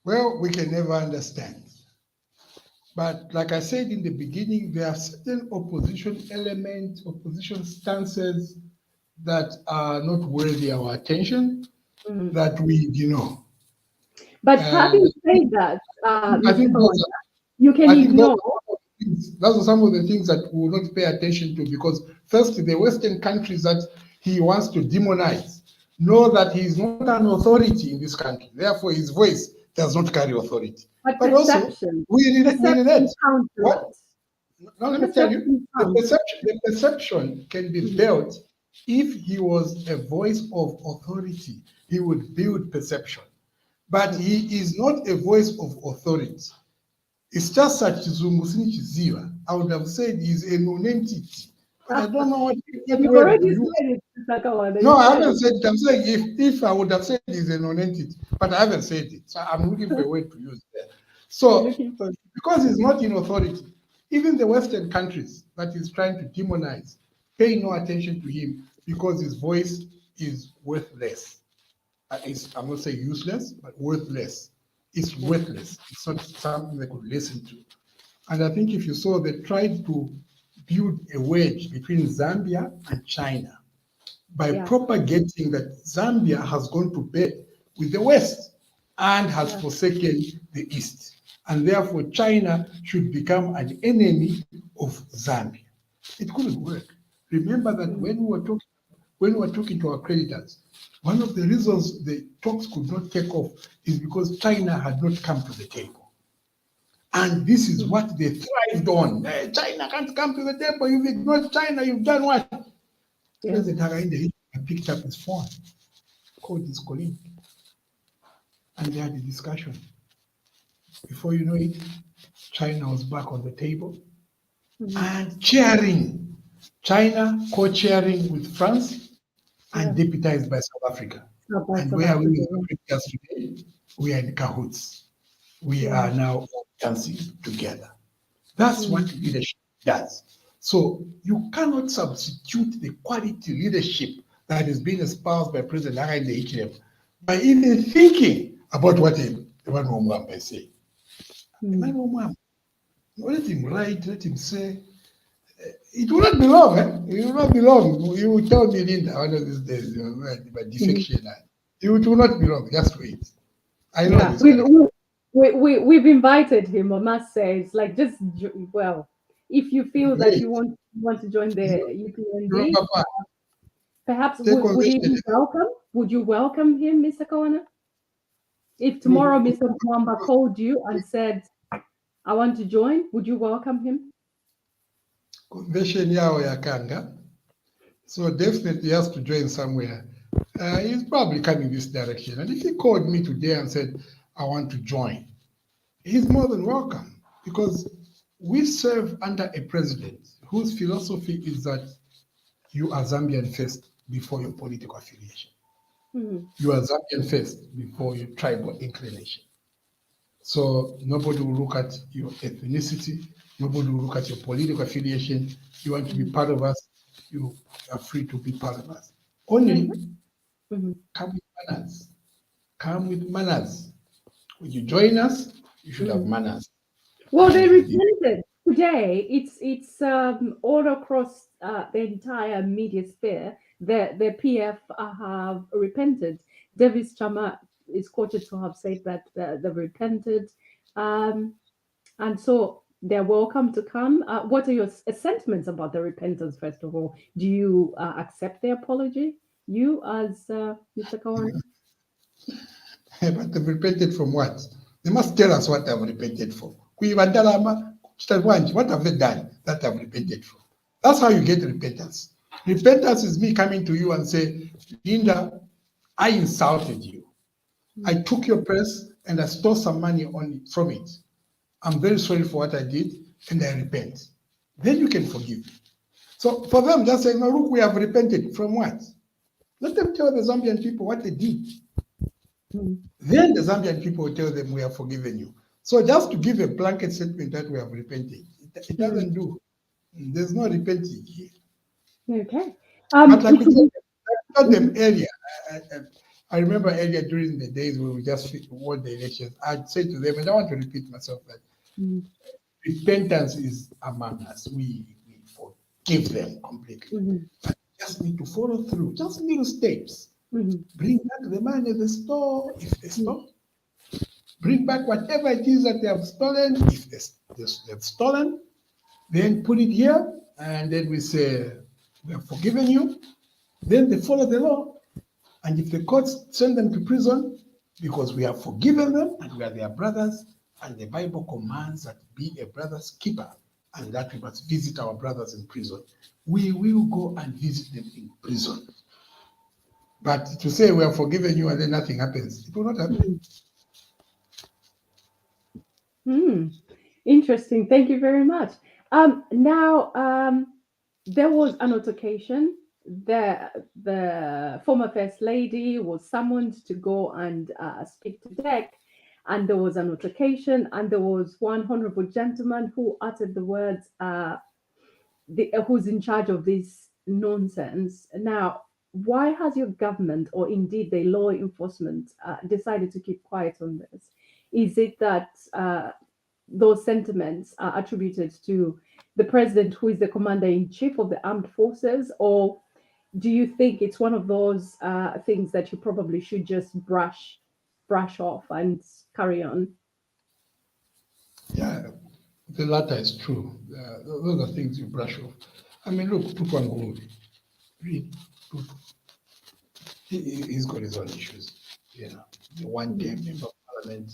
B: Well, we can never understand. But like I said in the beginning, there are certain opposition elements, opposition stances that are not worthy of our attention, that we know.
A: But having said that,
B: I think
A: you can ignore.
B: Those are some of the things that we will not pay attention to because first, the Western countries that he wants to demonize know that he is not an authority in this country. Therefore, his voice does not carry authority. But also, we relate. Now, let me tell you, the perception can be built if he was a voice of authority. He would build perception. But he is not a voice of authority. It's just such Zungu. I would have said he's a non-entity. But I don't know what
A: you've already said it.
B: No, I haven't said it. I'm saying if I would have said he's a non-entity, but I haven't said it. So I'm looking for a word to use there. So because he's not in authority, even the Western countries that he's trying to demonize pay no attention to him because his voice is worthless. I'm not saying useless, but worthless. It's worthless. It's not something they could listen to. And I think if you saw, they tried to build a wedge between Zambia and China by propagating that Zambia has gone to bed with the West and has forsaken the East. And therefore, China should become an enemy of Zambia. It couldn't work. Remember that when we were talking to our creditors, one of the reasons the talks could not take off is because China had not come to the table. And this is what they thrived on. China can't come to the table. You've ignored China. You've done what? President Hakainde picked up his phone, called his colleague, and they had a discussion. Before you know it, China was back on the table and cheering. China co-chairing with France and deputized by South Africa. And where are we with today? We are in cahoots. We are now dancing together. That's what leadership does. So you cannot substitute the quality leadership that is being espoused by President Hakainde by even thinking about what Emmanuel Mwamba is saying. Emmanuel Mwamba, let him write, let him say. It will not be long, It will not be long. You will tell me, Linda, one of these days, by defection. It will not be long. Just wait. I know this.
A: We've invited him, I must say. It's like just, well, if you feel that you want to join the UPND, perhaps would he be welcome? Would you welcome him, Mr. Kawana? If tomorrow Mr. Mwamba called you and said, I want to join, would you welcome him?
B: Convention yao ya Kanga. So definitely he has to join somewhere. He's probably coming this direction. And if he called me today and said, I want to join, he's more than welcome because we serve under a president whose philosophy is that you are Zambian first before your political affiliation. You are Zambian first before your tribal inclination. So nobody will look at your ethnicity. Nobody will look at your political affiliation. You want to be part of us, you are free to be part of us. Only come with manners. Come with manners. When you join us, you should have manners.
A: Well,
B: And
A: they
B: you did.
A: reported today. It's all across the entire media sphere. The PF have repented. Davis Chama is quoted to have said that they've repented, and so they're welcome to come. What are your sentiments about the repentance? First of all, do you accept the apology? You as Mr. Kawana?
B: But they've repented from what? They must tell us what they've repented for. What have they done that they've repented for? That's how you get repentance. Repentance is me coming to you and say, Linda, I insulted you. I took your purse and I stole some money from it. I'm very sorry for what I did and I repent. Then you can forgive me. So for them, just say, no, look, we have repented. From what? Let them tell the Zambian people what they did. Then the Zambian people will tell them, we have forgiven you. So just to give a blanket statement that we have repented, it doesn't do. There's no repenting here.
A: Okay.
B: But like we told them earlier, I remember earlier during the days when we just won the elections, I'd say to them, and I want to repeat myself, that repentance is among us. We forgive them completely. But we just need to follow through, just little steps. Bring back the money at the store if they stole. Bring back whatever it is that they have stolen if they've stolen. Then put it here, and then we say, we have forgiven you. Then they follow the law. And if the courts send them to prison, because we have forgiven them and we are their brothers, and the Bible commands that be a brother's keeper, and that we must visit our brothers in prison, we will go and visit them in prison. But to say we have forgiven you and then nothing happens, it will not happen.
A: Interesting. Thank you very much. Now, there was an altercation. The former first lady was summoned to go and speak to DEC, and there was an altercation, and there was one honorable gentleman who uttered the words, who's in charge of this nonsense. Now, why has your government, or indeed the law enforcement, decided to keep quiet on this? Is it that those sentiments are attributed to the president, who is the commander-in-chief of the armed forces, or do you think it's one of those things that you probably should just brush off and carry on?
B: Yeah, the latter is true. Those are things you brush off. I mean, look, Tutu, read Tutu. He's got his own issues. You know, the one-term member of parliament,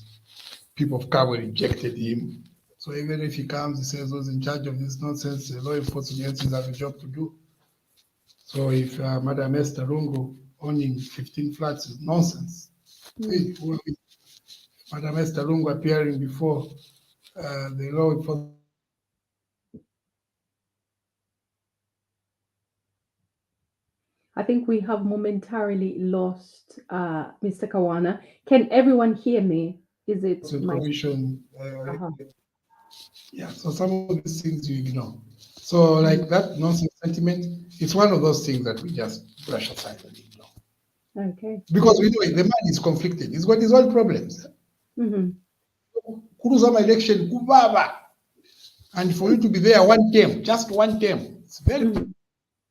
B: people of Cabo rejected him. So even if he comes, he says, who's in charge of this nonsense? The law enforcement agencies have a job to do. So if Madam Esther Lungu owning 15 flats is nonsense, hey, Madam Esther Lungu appearing before the law enforcement.
A: I think we have momentarily lost Mr. Kawana. Can everyone hear me? Is it
B: provision? Yeah, so some of these things you ignore. So like that nonsense sentiment, it's one of those things that we just brush aside and ignore.
A: Okay.
B: Because we know the man is conflicted. He's got his own problems. Kuruzama election, kubaba. And for you to be there one term, just one term, it's very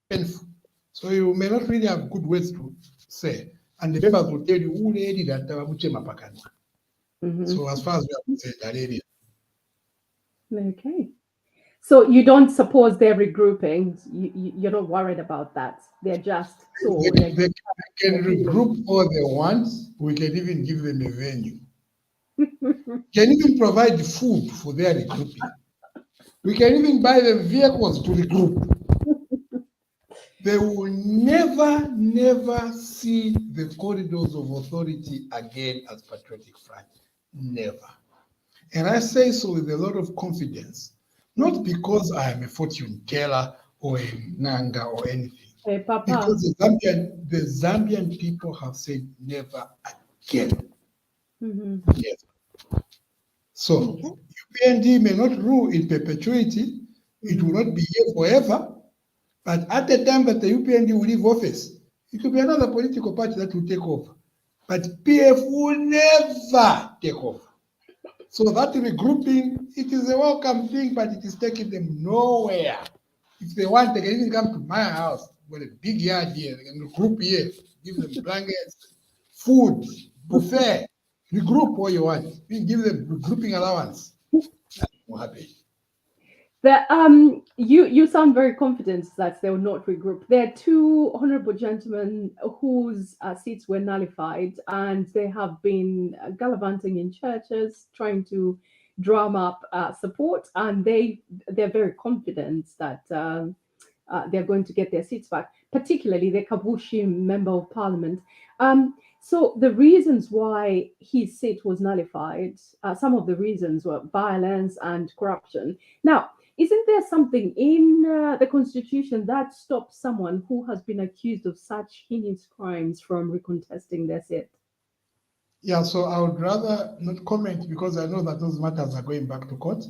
B: painful. So you may not really have good words to say. And the members will tell you, who lady that So as far as we are concerned, that area.
A: Okay. So you don't suppose they're regrouping? You're not worried about that? They're just so...
B: They can regroup all they want. We can even give them a venue. Can even provide food for their regrouping. We can even buy them vehicles to regroup. They will never see the corridors of authority again as Patriotic Front. Never. And I say so with a lot of confidence, not because I am a fortune teller or a Nanga or anything.
A: Hey, Papa.
B: Because the Zambian people have said never again.
A: Mhm.
B: Yes. So
A: Okay.
B: UPND may not rule in perpetuity, it will not be here forever, but at the time that the UPND will leave office, it will be another political party that will take over. But PF will never take over. So that regrouping, it is a welcome thing, but it is taking them nowhere. If they want, they can even come to my house with a big yard here. They can regroup here, give them blankets, food, buffet, regroup all you want. You give them regrouping allowance. I'm happy.
A: You sound very confident that they will not regroup. There are two honourable gentlemen whose seats were nullified, and they have been gallivanting in churches, trying to drum up support, and they're very confident that they're going to get their seats back. Particularly the Kabushi member of parliament. So the reasons why his seat was nullified, some of the reasons were violence and corruption. Now, isn't there something in the constitution that stops someone who has been accused of such heinous crimes from recontesting their seat?
B: Yeah, so I would rather not comment because I know that those matters are going back to court.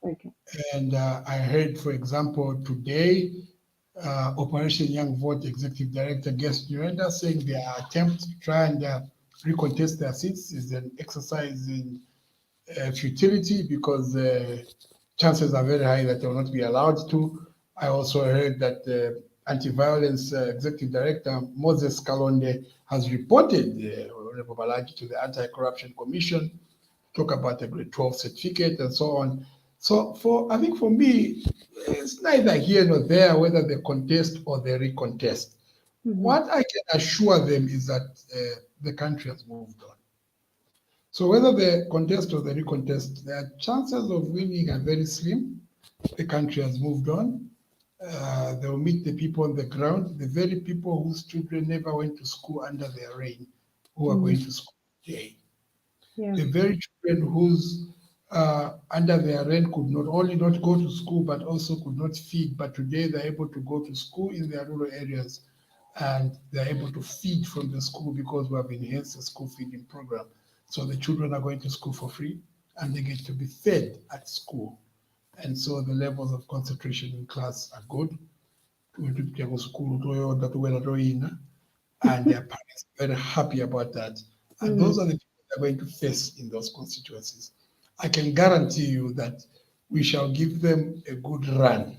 A: Okay.
B: And I heard, for example, today, Operation Young Vote Executive Director Guest Nurenda saying their attempt to try and recontest their seats is an exercise in futility because chances are very high that they will not be allowed to. I also heard that the anti-violence executive director Moses Kalonde has reported Honorable Balaji to the Anti-Corruption Commission, talk about the grade 12 certificate and so on. So I think for me, it's neither here nor there whether they contest or they recontest.
A: Mhm.
B: What I can assure them is that the country has moved on. So whether they contest or they recontest, their chances of winning are very slim. The country has moved on. They will meet the people on the ground, the very people whose children never went to school under their reign, who are going to school today.
A: Yeah.
B: The very children whose under their reign could not only not go to school but also could not feed, but today they're able to go to school in their rural areas and they're able to feed from the school because we have enhanced the school feeding program. So the children are going to school for free and they get to be fed at school. And so the levels of concentration in class are good. And their parents are very happy about that. And those are the people that are going to face in those constituencies. I can guarantee you that we shall give them a good run.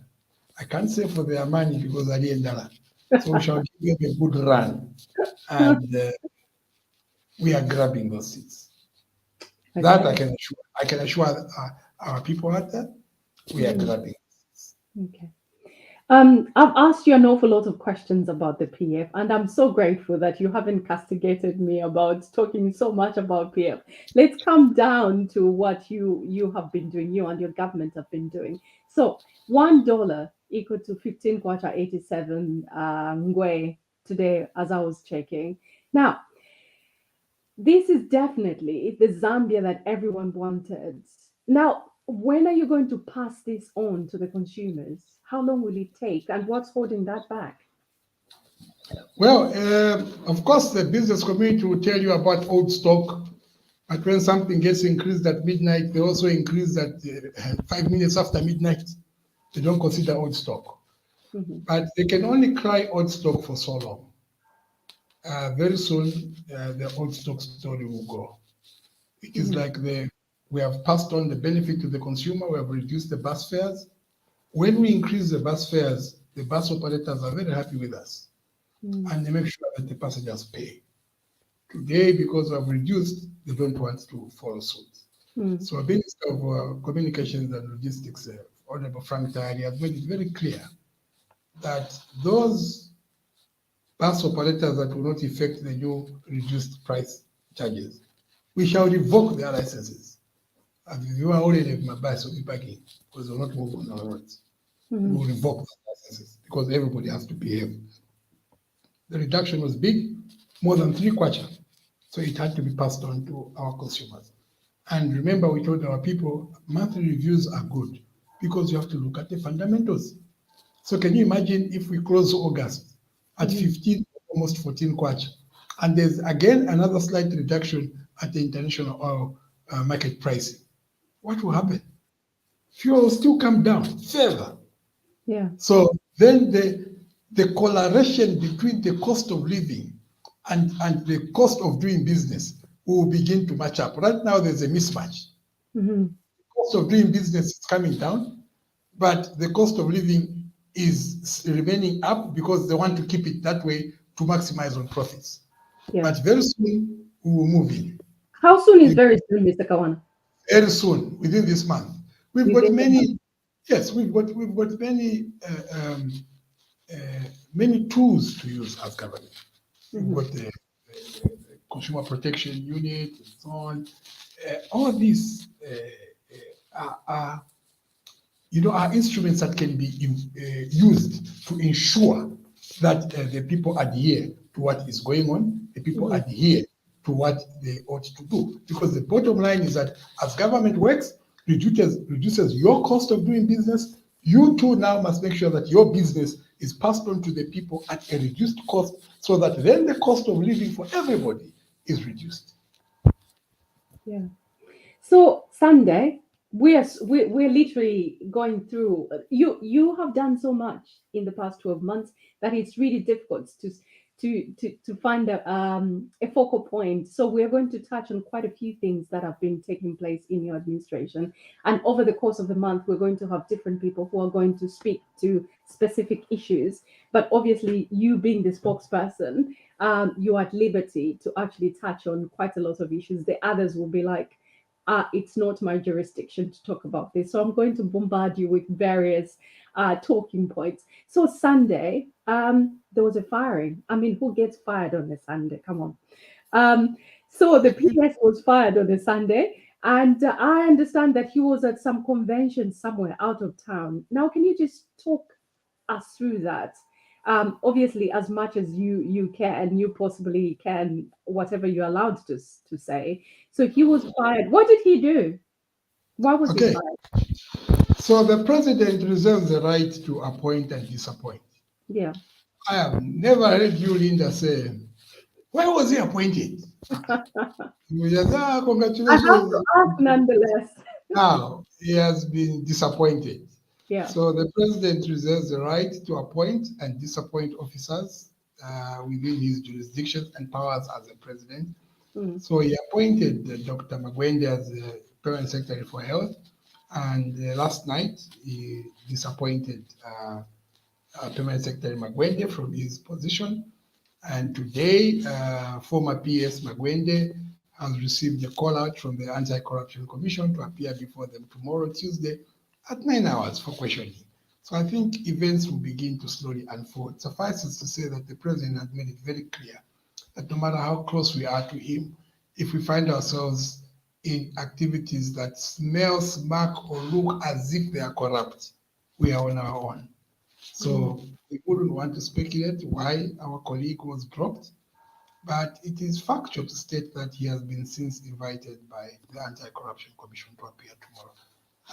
B: I can't say for their money because I didn't know. So we shall give them a good run. And we are grabbing those seats. That I
A: Okay.
B: can assure. I can assure our people out there, we are grabbing.
A: Okay. I've asked you an awful lot of questions about the PF, and I'm so grateful that you haven't castigated me about talking so much about PF. Let's come down to what you have been doing, you and your government have been doing. So $1 equal to 15 kwacha 87 ngwe today, as I was checking. Now, this is definitely the Zambia that everyone wanted. Now, when are you going to pass this on to the consumers? How long will it take? And what's holding that back?
B: Well, of course, the business community will tell you about old stock, but when something gets increased at midnight, they also increase at 5 minutes after midnight. They don't consider old stock.
A: Mhm.
B: But they can only cry old stock for so long. Very soon, the old stock story will go. It is
A: Mhm.
B: like we have passed on the benefit to the consumer, we have reduced the bus fares. When we increase the bus fares, the bus operators are very happy with us
A: Mm.
B: and they make sure that the passengers pay. Today, because of reduced, they don't want to follow suit.
A: Mm.
B: So, Minister of Communications and Logistics, Honorable Frank Tari, has made it very clear that those bus operators that will not effect the new reduced price charges, we shall revoke their licenses. And if you are already in my bus, will be parking because they will not move on our roads. We
A: Mhm.
B: will revoke those licenses because everybody has to behave. The reduction was big, more than 3 kwacha. So it had to be passed on to our consumers. And remember, we told our people monthly reviews are good because you have to look at the fundamentals. So can you imagine if we close August at 15, almost 14 kwacha. And there's again another slight reduction at the international oil market pricing. What will happen? Fuel will still come down further.
A: Yeah.
B: So then the correlation between the cost of living and the cost of doing business will begin to match up. Right now, there's a mismatch. The cost of doing business is coming down, but the cost of living is remaining up because they want to keep it that way to maximize on profits.
A: Yeah.
B: But very soon, we will move in.
A: How soon is very soon, Mr. Kawana?
B: Very soon, within this month. We've got many, yes, we've got many tools to use as government. We've got the Consumer Protection Unit and so on. All of these are instruments that can be used to ensure that the people adhere to what is going on, the people adhere to what they ought to do. Because the bottom line is that as government works, reduces your cost of doing business, you too now must make sure that your business is passed on to the people at a reduced cost so that then the cost of living for everybody is reduced.
A: Yeah. So Sunday, we're literally going through. You have done so much in the past 12 months that it's really difficult to find a focal point. So we're going to touch on quite a few things that have been taking place in your administration. And over the course of the month, we're going to have different people who are going to speak to specific issues. But obviously, you being the spokesperson, you're at liberty to actually touch on quite a lot of issues. The others will be like, it's not my jurisdiction to talk about this. So I'm going to bombard you with various talking points. So Sunday, there was a firing. I mean, who gets fired on a Sunday? Come on. So the PS was fired on a Sunday. And I understand that he was at some convention somewhere out of town. Now, can you just talk us through that? Obviously, as much as you can, you possibly can, whatever you're allowed to say. So he was fired. What did he do? Why was he fired?
B: So the president reserves the right to appoint and disappoint.
A: Yeah.
B: I have never heard you, Linda, say, where was he appointed? You just, congratulations.
A: I have to ask nonetheless.
B: Now, he has been disappointed.
A: Yeah.
B: So the president reserves the right to appoint and disappoint officers within his jurisdiction and powers as a president. So he appointed Dr. Magwende as the Permanent Secretary for Health, and last night he disappointed Permanent Secretary Magwende from his position. And today, former PS Magwende has received a call out from the Anti-Corruption Commission to appear before them tomorrow, Tuesday, at 9 hours for questioning. So I think events will begin to slowly unfold. Suffices to say that the president has made it very clear that no matter how close we are to him, if we find ourselves in activities that smell, smack, or look as if they are corrupt, we are on our own. So we wouldn't want to speculate why our colleague was dropped, but it is factual to state that he has been since invited by the Anti-Corruption Commission to appear tomorrow.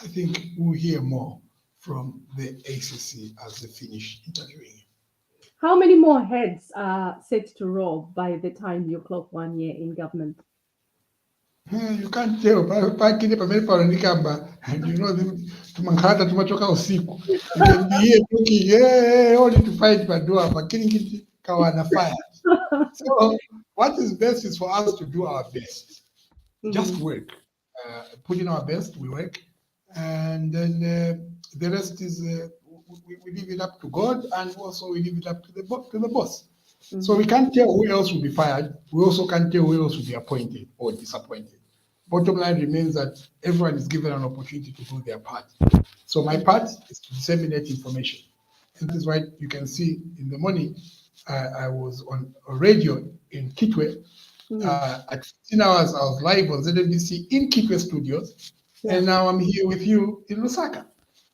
B: I think we'll hear more from the ACC as they finish interviewing him.
A: How many more heads are set to roll by the time you clock 1 year in government?
B: You can't tell. Pakile pamene paonikamba, and you know them tumankhata tumachoka usiku. You can be here looking, only to fight Badua, but killing it Kawana fire. So what is best is for us to do our best. Just work. Put in our best, we work. And then the rest is we leave it up to God, and also we leave it up to the boss. So we can't tell who else will be fired. We also can't tell who else will be appointed or disappointed. Bottom line remains that everyone is given an opportunity to do their part. So my part is to disseminate information. And this is why you can see in the morning, I was on a radio in Kitwe. At 15 hours, I was live on ZNBC in Kitwe Studios. And now I'm here with you in Lusaka.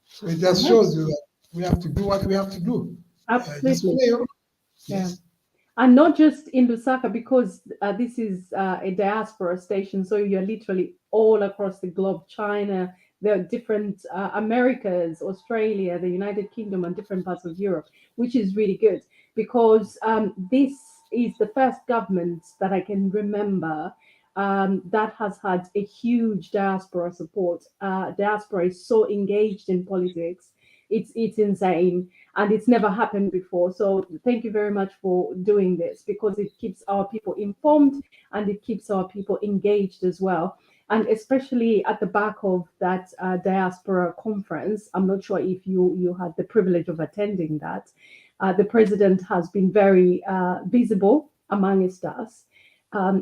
B: So it just shows you that we have to do what we have to do.
A: Absolutely. Yes. And not just in Lusaka, because this is a diaspora station. So you're literally all across the globe, China, There are different Americas, Australia, the United Kingdom, and different parts of Europe, which is really good because this is the first government that I can remember that has had a huge diaspora support. Diaspora is so engaged in politics. It's insane, and it's never happened before. So thank you very much for doing this because it keeps our people informed and it keeps our people engaged as well. And especially at the back of that diaspora conference, I'm not sure if you had the privilege of attending that. The president has been very visible amongst us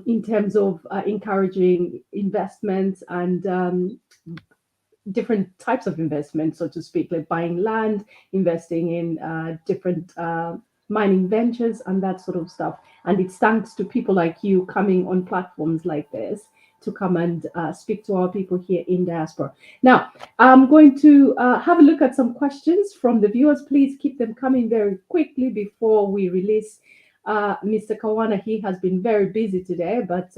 A: in terms of encouraging investments and different types of investment, so to speak, like buying land, investing in different mining ventures, and that sort of stuff. And it's thanks to people like you coming on platforms like this to come and speak to our people here in diaspora. Now, I'm going to have a look at some questions from the viewers. Please keep them coming very quickly before we release Mr. Kawana. He has been very busy today, but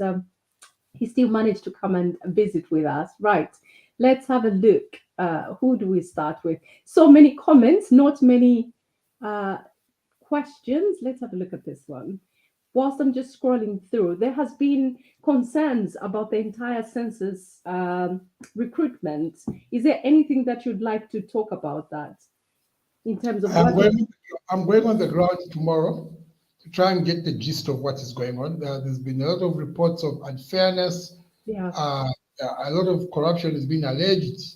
A: he still managed to come and visit with us. Right. Let's have a look. Who do we start with? So many comments, not many questions. Let's have a look at this one. Whilst I'm just scrolling through, there has been concerns about the entire census recruitment. Is there anything that you'd like to talk about that in terms of
B: I'm going on the ground tomorrow to try and get the gist of what is going on. There's been a lot of reports of unfairness.
A: Yeah.
B: A lot of corruption has been alleged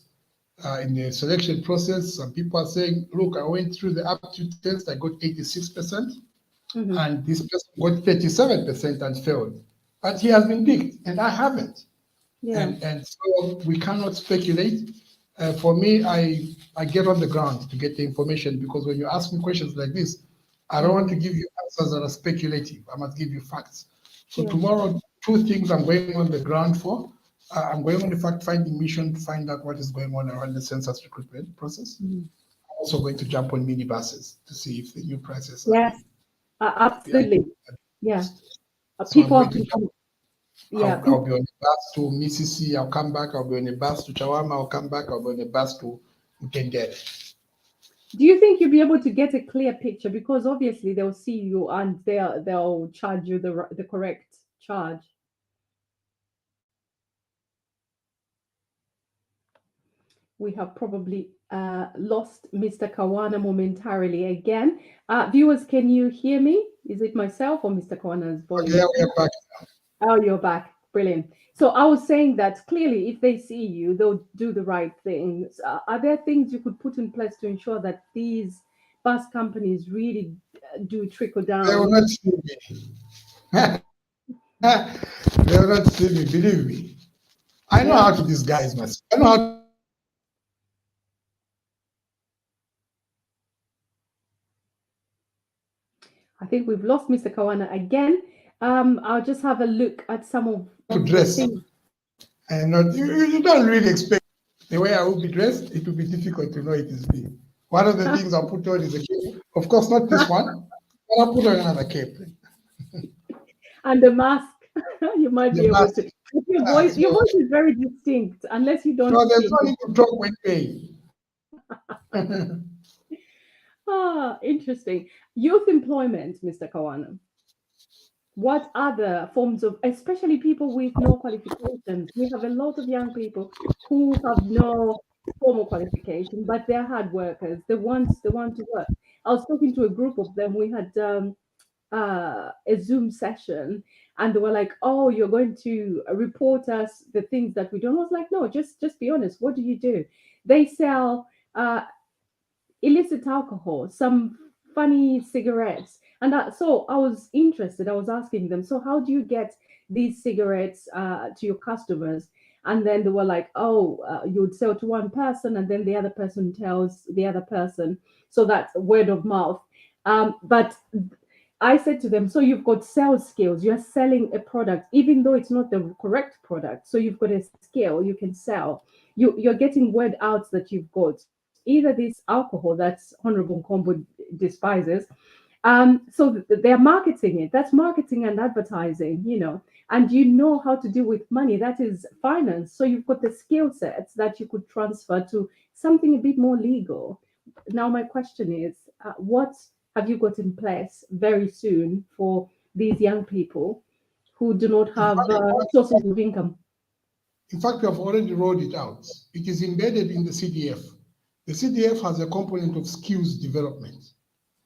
B: in the selection process. Some people are saying, look, I went through the aptitude test, I got 86%, and this person got 37% and failed. But he has been picked, and I haven't.
A: Yeah.
B: And so we cannot speculate. For me, I get on the ground to get the information, because when you ask me questions like this, I don't want to give you answers that are speculative. I must give you facts. So tomorrow, two things I'm going on the ground for. I'm going on the fact-finding mission to find out what is going on around the census recruitment process. I'm also going to jump on minibuses to see if the new prices are.
A: Yes, absolutely. Yeah.
B: So
A: People
B: I'll
A: have
B: be
A: become,
B: on a bus to Mississippi, I'll come back. I'll be on a bus to Chawama, I'll come back. I'll be on a bus to Mtendere.
A: Do you think you'll be able to get a clear picture? Because obviously they'll see you and they'll charge you the correct charge. We have probably lost Mr. Kawana momentarily again. Viewers, can you hear me? Is it myself or Mr. Kawana's volume?
B: Yeah, we're back.
A: Oh, you're back. Brilliant. So I was saying that clearly if they see you, they'll do the right things. Are there things you could put in place to ensure that these bus companies really do trickle down?
B: They will not see me. They will not see me, believe me. I know how to disguise myself. I know how.
A: I think we've lost Mr. Kawana again. I'll just have a look at some of
B: to dress. And not, you don't really expect the way I will be dressed. It will be difficult to know it is me. One of the things I'll put on is a cape. Of course, not this one, but I'll put on another cape.
A: And the mask. You might be able to. Your voice is very distinct, unless you don't.
B: No, there's no need to talk when pay.
A: Interesting. Youth employment, Mr. Kawana. What other forms of, especially people with no qualifications? We have a lot of young people who have no formal qualification, but they're hard workers. They want to work. I was talking to a group of them. We had a Zoom session, and they were like, "Oh, you're going to report us the things that we don't." I was like, "No, just be honest. What do you do?" They sell illicit alcohol, some funny cigarettes, and so I was interested. I was asking them, "So how do you get these cigarettes to your customers?" And then they were like, "Oh, you would sell to one person, and then the other person tells the other person." So that's word of mouth. But I said to them, so you've got sales skills. You're selling a product, even though it's not the correct product. So you've got a skill, you can sell. You're getting word out that you've got either this alcohol that's Honorable Kombo despises, So they're marketing it. That's marketing and advertising, and you know how to deal with money. That is finance. So you've got the skill sets that you could transfer to something a bit more legal. Now, my question is, what have you got in place very soon for these young people who do not
B: In
A: have
B: fact,
A: sources of income?
B: in fact, we have already rolled it out. It is embedded in the CDF. The CDF has a component of skills development.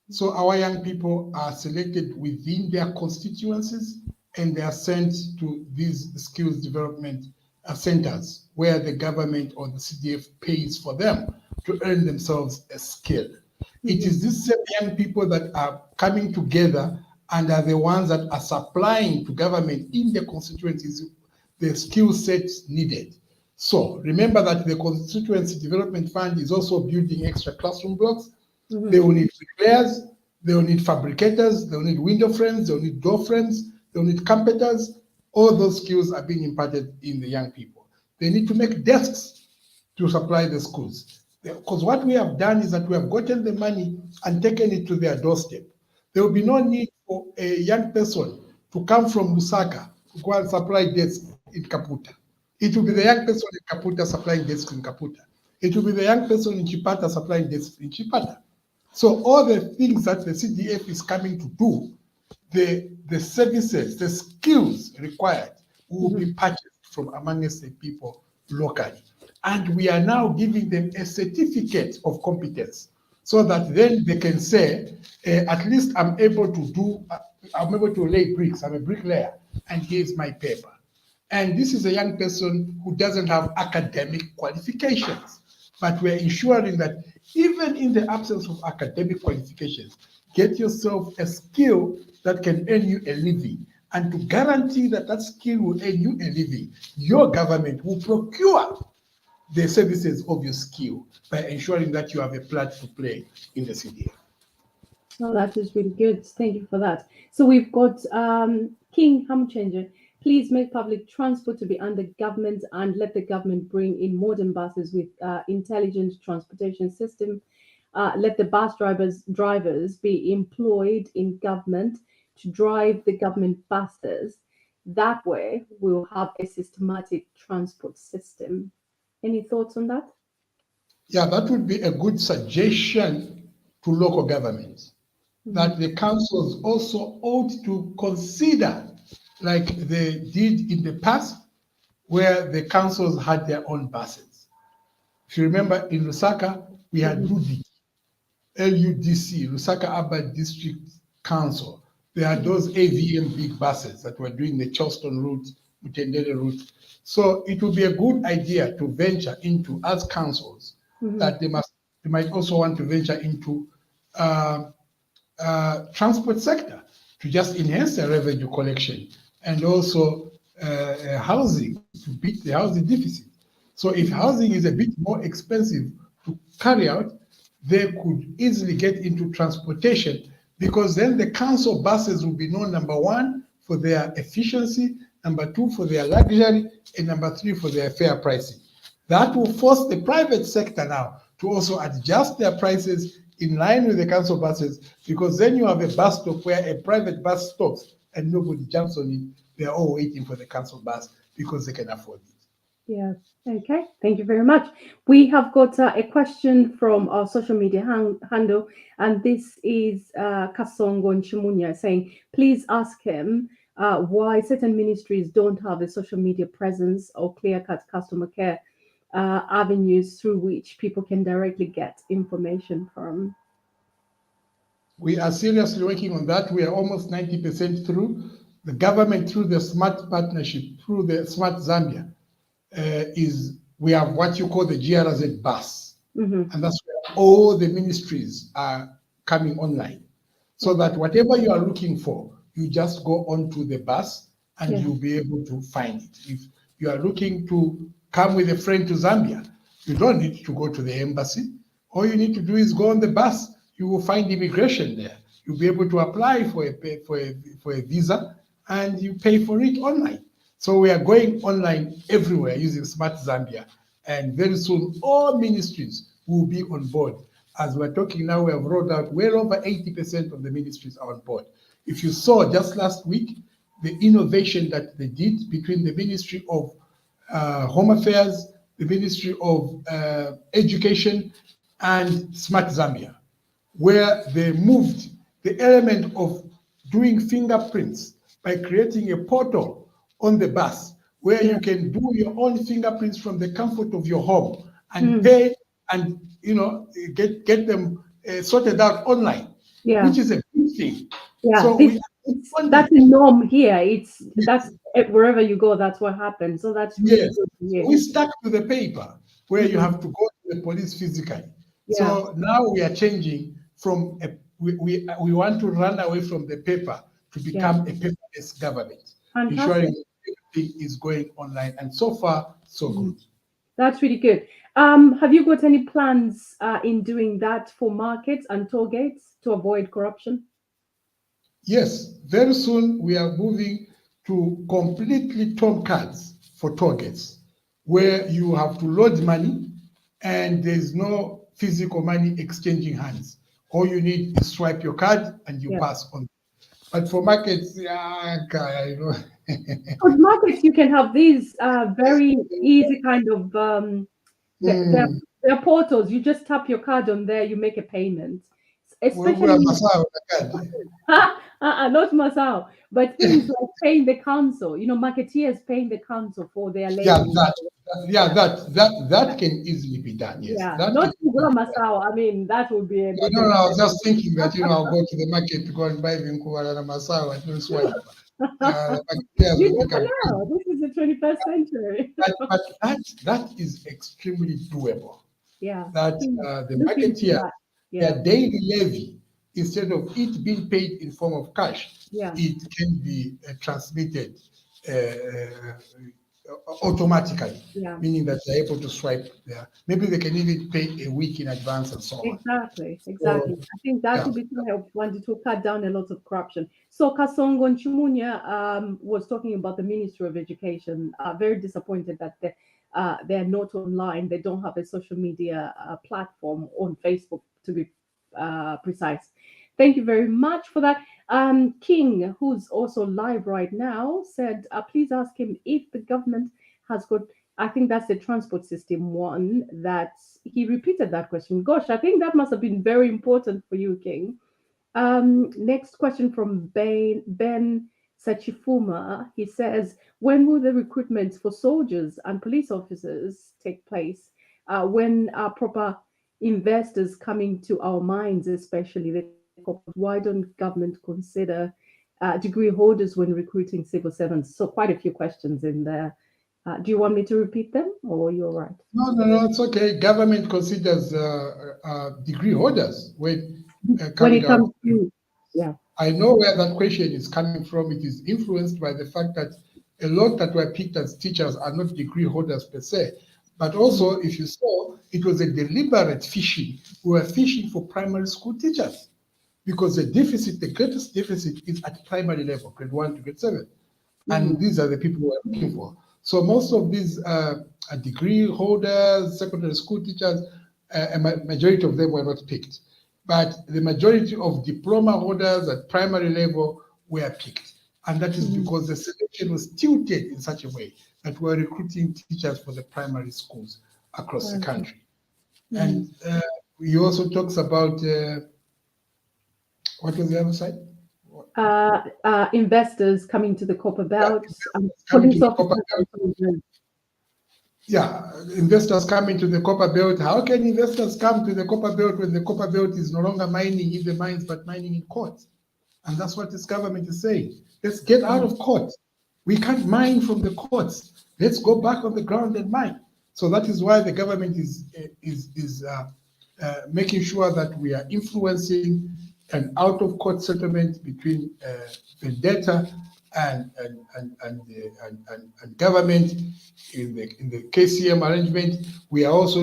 B: So our young people are selected within their constituencies and they are sent to these skills development centers where the government or the CDF pays for them to earn themselves a skill. It is these same young people that are coming together and are the ones that are supplying to government in the constituencies the skill sets needed. So remember that the Constituency Development Fund is also building extra classroom blocks. They will need bricklayers, they will need fabricators, they will need window frames, they will need door frames, they will need carpenters. All those skills are being imparted in the young people. They need to make desks to supply the schools. Because what we have done is that we have gotten the money and taken it to their doorstep. There will be no need for a young person to come from Lusaka to go and supply desks in Kaputa. It will be the young person in Kaputa supplying desks in Kaputa. It will be the young person in Chipata supplying desks in Chipata. So all the things that the CDF is coming to do, the services, the skills required will be purchased from amongst the people locally. And we are now giving them a certificate of competence so that then they can say, at least I'm able to lay bricks, I'm a bricklayer, and here's my paper. And this is a young person who doesn't have academic qualifications, but we're ensuring that even in the absence of academic qualifications, get yourself a skill that can earn you a living. And to guarantee that that skill will earn you a living, your government will procure the services of your skill by ensuring that you have a part to play in the CDF.
A: Oh, that is really good. Thank you for that. So we've got King Hamchanger. Please make public transport to be under government and let the government bring in modern buses with intelligent transportation system. Let the bus drivers be employed in government to drive the government buses. That way, we'll have a systematic transport system. Any thoughts on that?
B: Yeah, that would be a good suggestion to local governments, that the councils also ought to consider, like they did in the past, where the councils had their own buses. If you remember, in Lusaka, we had LUDC, Lusaka Urban District Council. They had those AVM big buses that were doing the Charleston route, Mutendere route. So it would be a good idea to venture into, as councils, that they might also want to venture into transport sector to just enhance their revenue collection and also housing to beat the housing deficit. So if housing is a bit more expensive to carry out, they could easily get into transportation because then the council buses will be known, number one, for their efficiency, number two, for their luxury, and number three, for their fair pricing. That will force the private sector now to also adjust their prices in line with the council buses, because then you have a bus stop where a private bus stops and nobody jumps on it. They're all waiting for the council bus because they can afford it.
A: Yeah. Okay. Thank you very much. We have got a question from our social media handle, and this is Kasongo Nchimunya saying, please ask him why certain ministries don't have a social media presence or clear-cut customer care avenues through which people can directly get information from.
B: We are seriously working on that. We are almost 90% through. The government, through the Smart Partnership, through the Smart Zambia, we have what you call the GRZ bus. And that's where all the ministries are coming online. So that whatever you are looking for, you just go onto the bus and you'll be able to find it. If you are looking to come with a friend to Zambia, you don't need to go to the embassy. All you need to do is go on the bus. You will find immigration there. You'll be able to apply for a visa and you pay for it online. So we are going online everywhere using Smart Zambia. And very soon, all ministries will be on board. As we're talking now, we have rolled out well over 80% of the ministries are on board. If you saw just last week, the innovation that they did between the Ministry of Home Affairs, the Ministry of Education, and Smart Zambia, where they moved the element of doing fingerprints by creating a portal on the bus where you can do your own fingerprints from the comfort of your home and pay and get them sorted out online, which is a good thing.
A: Yeah,
B: So
A: that's a norm here. That's wherever you go, that's what happens. So that's really good to hear.
B: We stuck to the paper where you have to go to the police physically. So now we are changing from we want to run away from the paper to become a paperless government, ensuring everything is going online. And so far, so good.
A: That's really good. Have you got any plans in doing that for markets and toll gates to avoid corruption?
B: Yes, very soon we are moving to completely toll cards for toll gates, where you have to load money and there's no physical money exchanging hands. All you need is swipe your card and you pass on. But for markets,
A: For markets, you can have these very easy kind of they're portals. You just tap your card on there, you make a payment. Especially not Masao, but things like paying the council. Marketeers paying the council for their labor.
B: That can easily be done. Yes.
A: Yeah, not Masao. I mean, that would be a bit.
B: No, I was just thinking that I'll go to the market to go and buy Vinkuwala and Masao and do swipe.
A: You never know. This is the 21st century.
B: But that is extremely doable.
A: Yeah.
B: That the marketeer, their daily levy, instead of it being paid in form of cash, it can be transmitted automatically, meaning that they're able to swipe there. Maybe they can even pay a week in advance and so on.
A: Exactly. I think that would be wanted to cut down a lot of corruption. So Kasongo Nchumunya was talking about the Ministry of Education, very disappointed that they're not online. They don't have a social media platform on Facebook, to be precise. Thank you very much for that. King, who's also live right now, said, please ask him if the government has got, I think that's the transport system one, that he repeated that question. Gosh, I think that must have been very important for you, King. Next question from Ben Sachifuma. He says, when will the recruitments for soldiers and police officers take place? When are proper investors coming to our minds, especially the why don't government consider degree holders when recruiting civil servants? So quite a few questions in there. Do you want me to repeat them, or you're right?
B: No, it's okay. Government considers degree holders when
A: it comes to,
B: I know where that question is coming from. It is influenced by the fact that a lot that were picked as teachers are not degree holders per se. But also, if you saw, it was a deliberate fishing. We were fishing for primary school teachers because the greatest deficit is at primary level, grade 1 to grade 7. And these are the people we're looking for. So most of these degree holders, secondary school teachers, a majority of them were not picked. But the majority of diploma holders at primary level were picked. And that is because the selection was tilted in such a way that we're recruiting teachers for the primary schools across the country. And he also talks about, what was the other side?
A: Investors coming to the Copper Belt. Police officers.
B: Yeah, investors coming to the Copper Belt. How can investors come to the Copper Belt when the Copper Belt is no longer mining in the mines, but mining in court? And that's what this government is saying. Let's get out of court. We can't mine from the courts. Let's go back on the ground and mine. So that is why the government is making sure that we are influencing an out-of-court settlement between vendetta and government in the KCM arrangement. We are also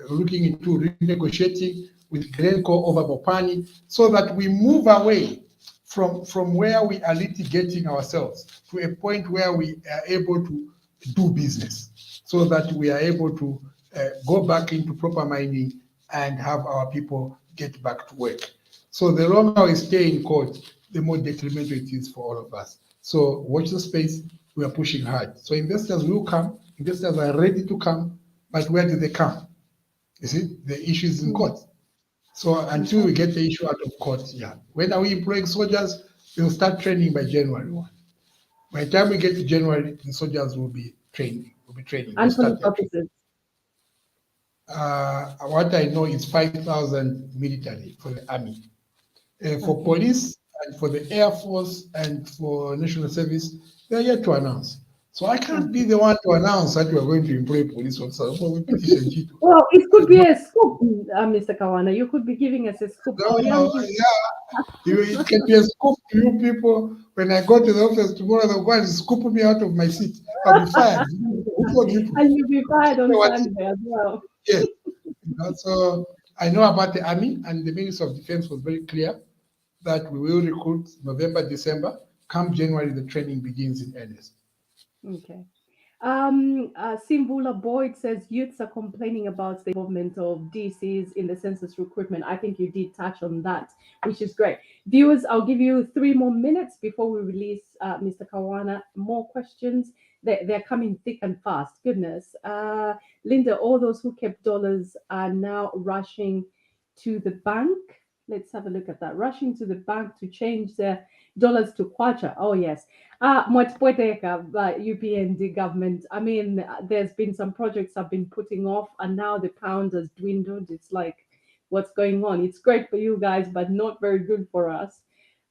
B: looking into renegotiating with Glencore over Bopani so that we move away from where we are litigating ourselves to a point where we are able to do business, so that we are able to go back into proper mining and have our people get back to work. So the longer we stay in court, the more detrimental it is for all of us. So watch the space. We are pushing hard. So investors will come. Investors are ready to come, but where do they come? You see, the issue is in court. So until we get the issue out of court, yeah. When are we employing soldiers? They'll start training by January 1. By the time we get to January, the soldiers will be training.
A: And police officers.
B: What I know is 5,000 military for the army. For police and for the Air Force and for National Service, they're yet to announce. So I can't be the one to announce that we're going to employ police officers.
A: Well, it could be a scoop, Mr. Kawana. You could be giving us a scoop.
B: It can be a scoop to you people. When I go to the office tomorrow, they'll go and scoop me out of my seat. I'll be fired.
A: And you'll be fired on Sunday as well.
B: Yes. So I know about the army, and the Minister of Defense was very clear that we will recruit November, December. Come January, the training begins in earnest.
A: Okay. Simbula Boyd says youths are complaining about the involvement of DCs in the census recruitment. I think you did touch on that, which is great. Viewers, I'll give you 3 more minutes before we release Mr. Kawana. More questions. They're coming thick and fast. Goodness. Linda, all those who kept dollars are now rushing to the bank. Let's have a look at that. Rushing to the bank to change their dollars to kwacha. Oh, yes. Mwatipweteka, UPND government. I mean, there's been some projects I've been putting off, and now the pound has dwindled. It's like, what's going on? It's great for you guys, but not very good for us.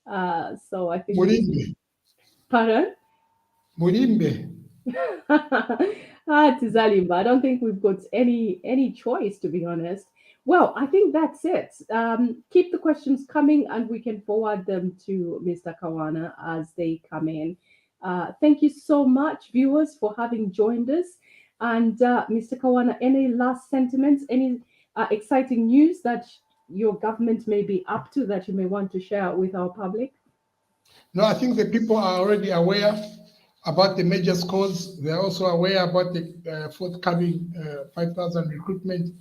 A: So I think.
B: Mulimbe.
A: Pardon?
B: Mulimbe.
A: Tizalimba. I don't think we've got any choice, to be honest. Well, I think that's it. Keep the questions coming, and we can forward them to Mr. Kawana as they come in. Thank you so much, viewers, for having joined us. And Mr. Kawana, any last sentiments, any exciting news that your government may be up to that you may want to share with our public?
B: No, I think the people are already aware about the major scores. They're also aware about the forthcoming 5,000 recruitment.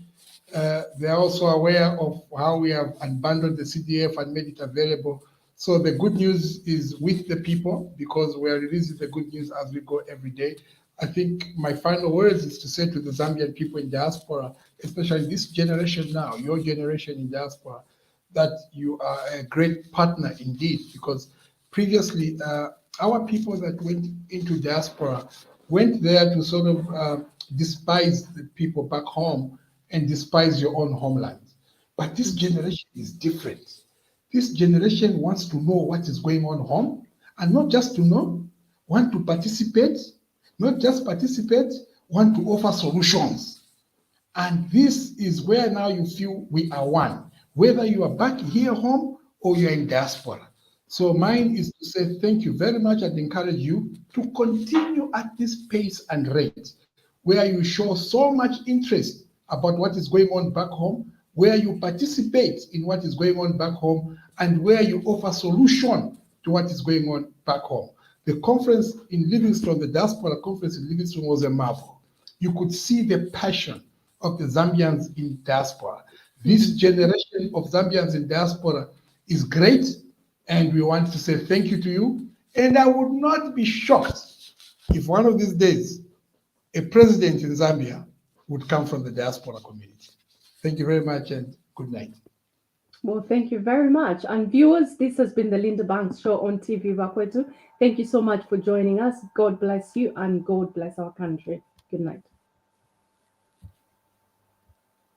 B: They're also aware of how we have unbundled the CDF and made it available. So the good news is with the people, because we are releasing the good news as we go every day. I think my final words is to say to the Zambian people in diaspora, especially this generation now, your generation in diaspora, that you are a great partner indeed, because previously our people that went into diaspora went there to sort of despise the people back home and despise your own homeland. But this generation is different. This generation wants to know what is going on home, and not just to know, want to participate, not just participate, want to offer solutions. And this is where now you feel we are one, whether you are back here home or you're in diaspora. So mine is to say thank you very much and encourage you to continue at this pace and rate, where you show so much interest about what is going on back home, where you participate in what is going on back home, and where you offer solution to what is going on back home. The conference in Livingstone, the diaspora conference in Livingstone, was a marvel. You could see the passion of the Zambians in diaspora. This generation of Zambians in diaspora is great, and we want to say thank you to you. And I would not be shocked if one of these days a president in Zambia would come from the diaspora community. Thank you very much and good night.
A: Well, thank you very much. And viewers, this has been the Linda Banks Show on TV Bakwetu. Thank you so much for joining us. God bless you and God bless our country. Good night.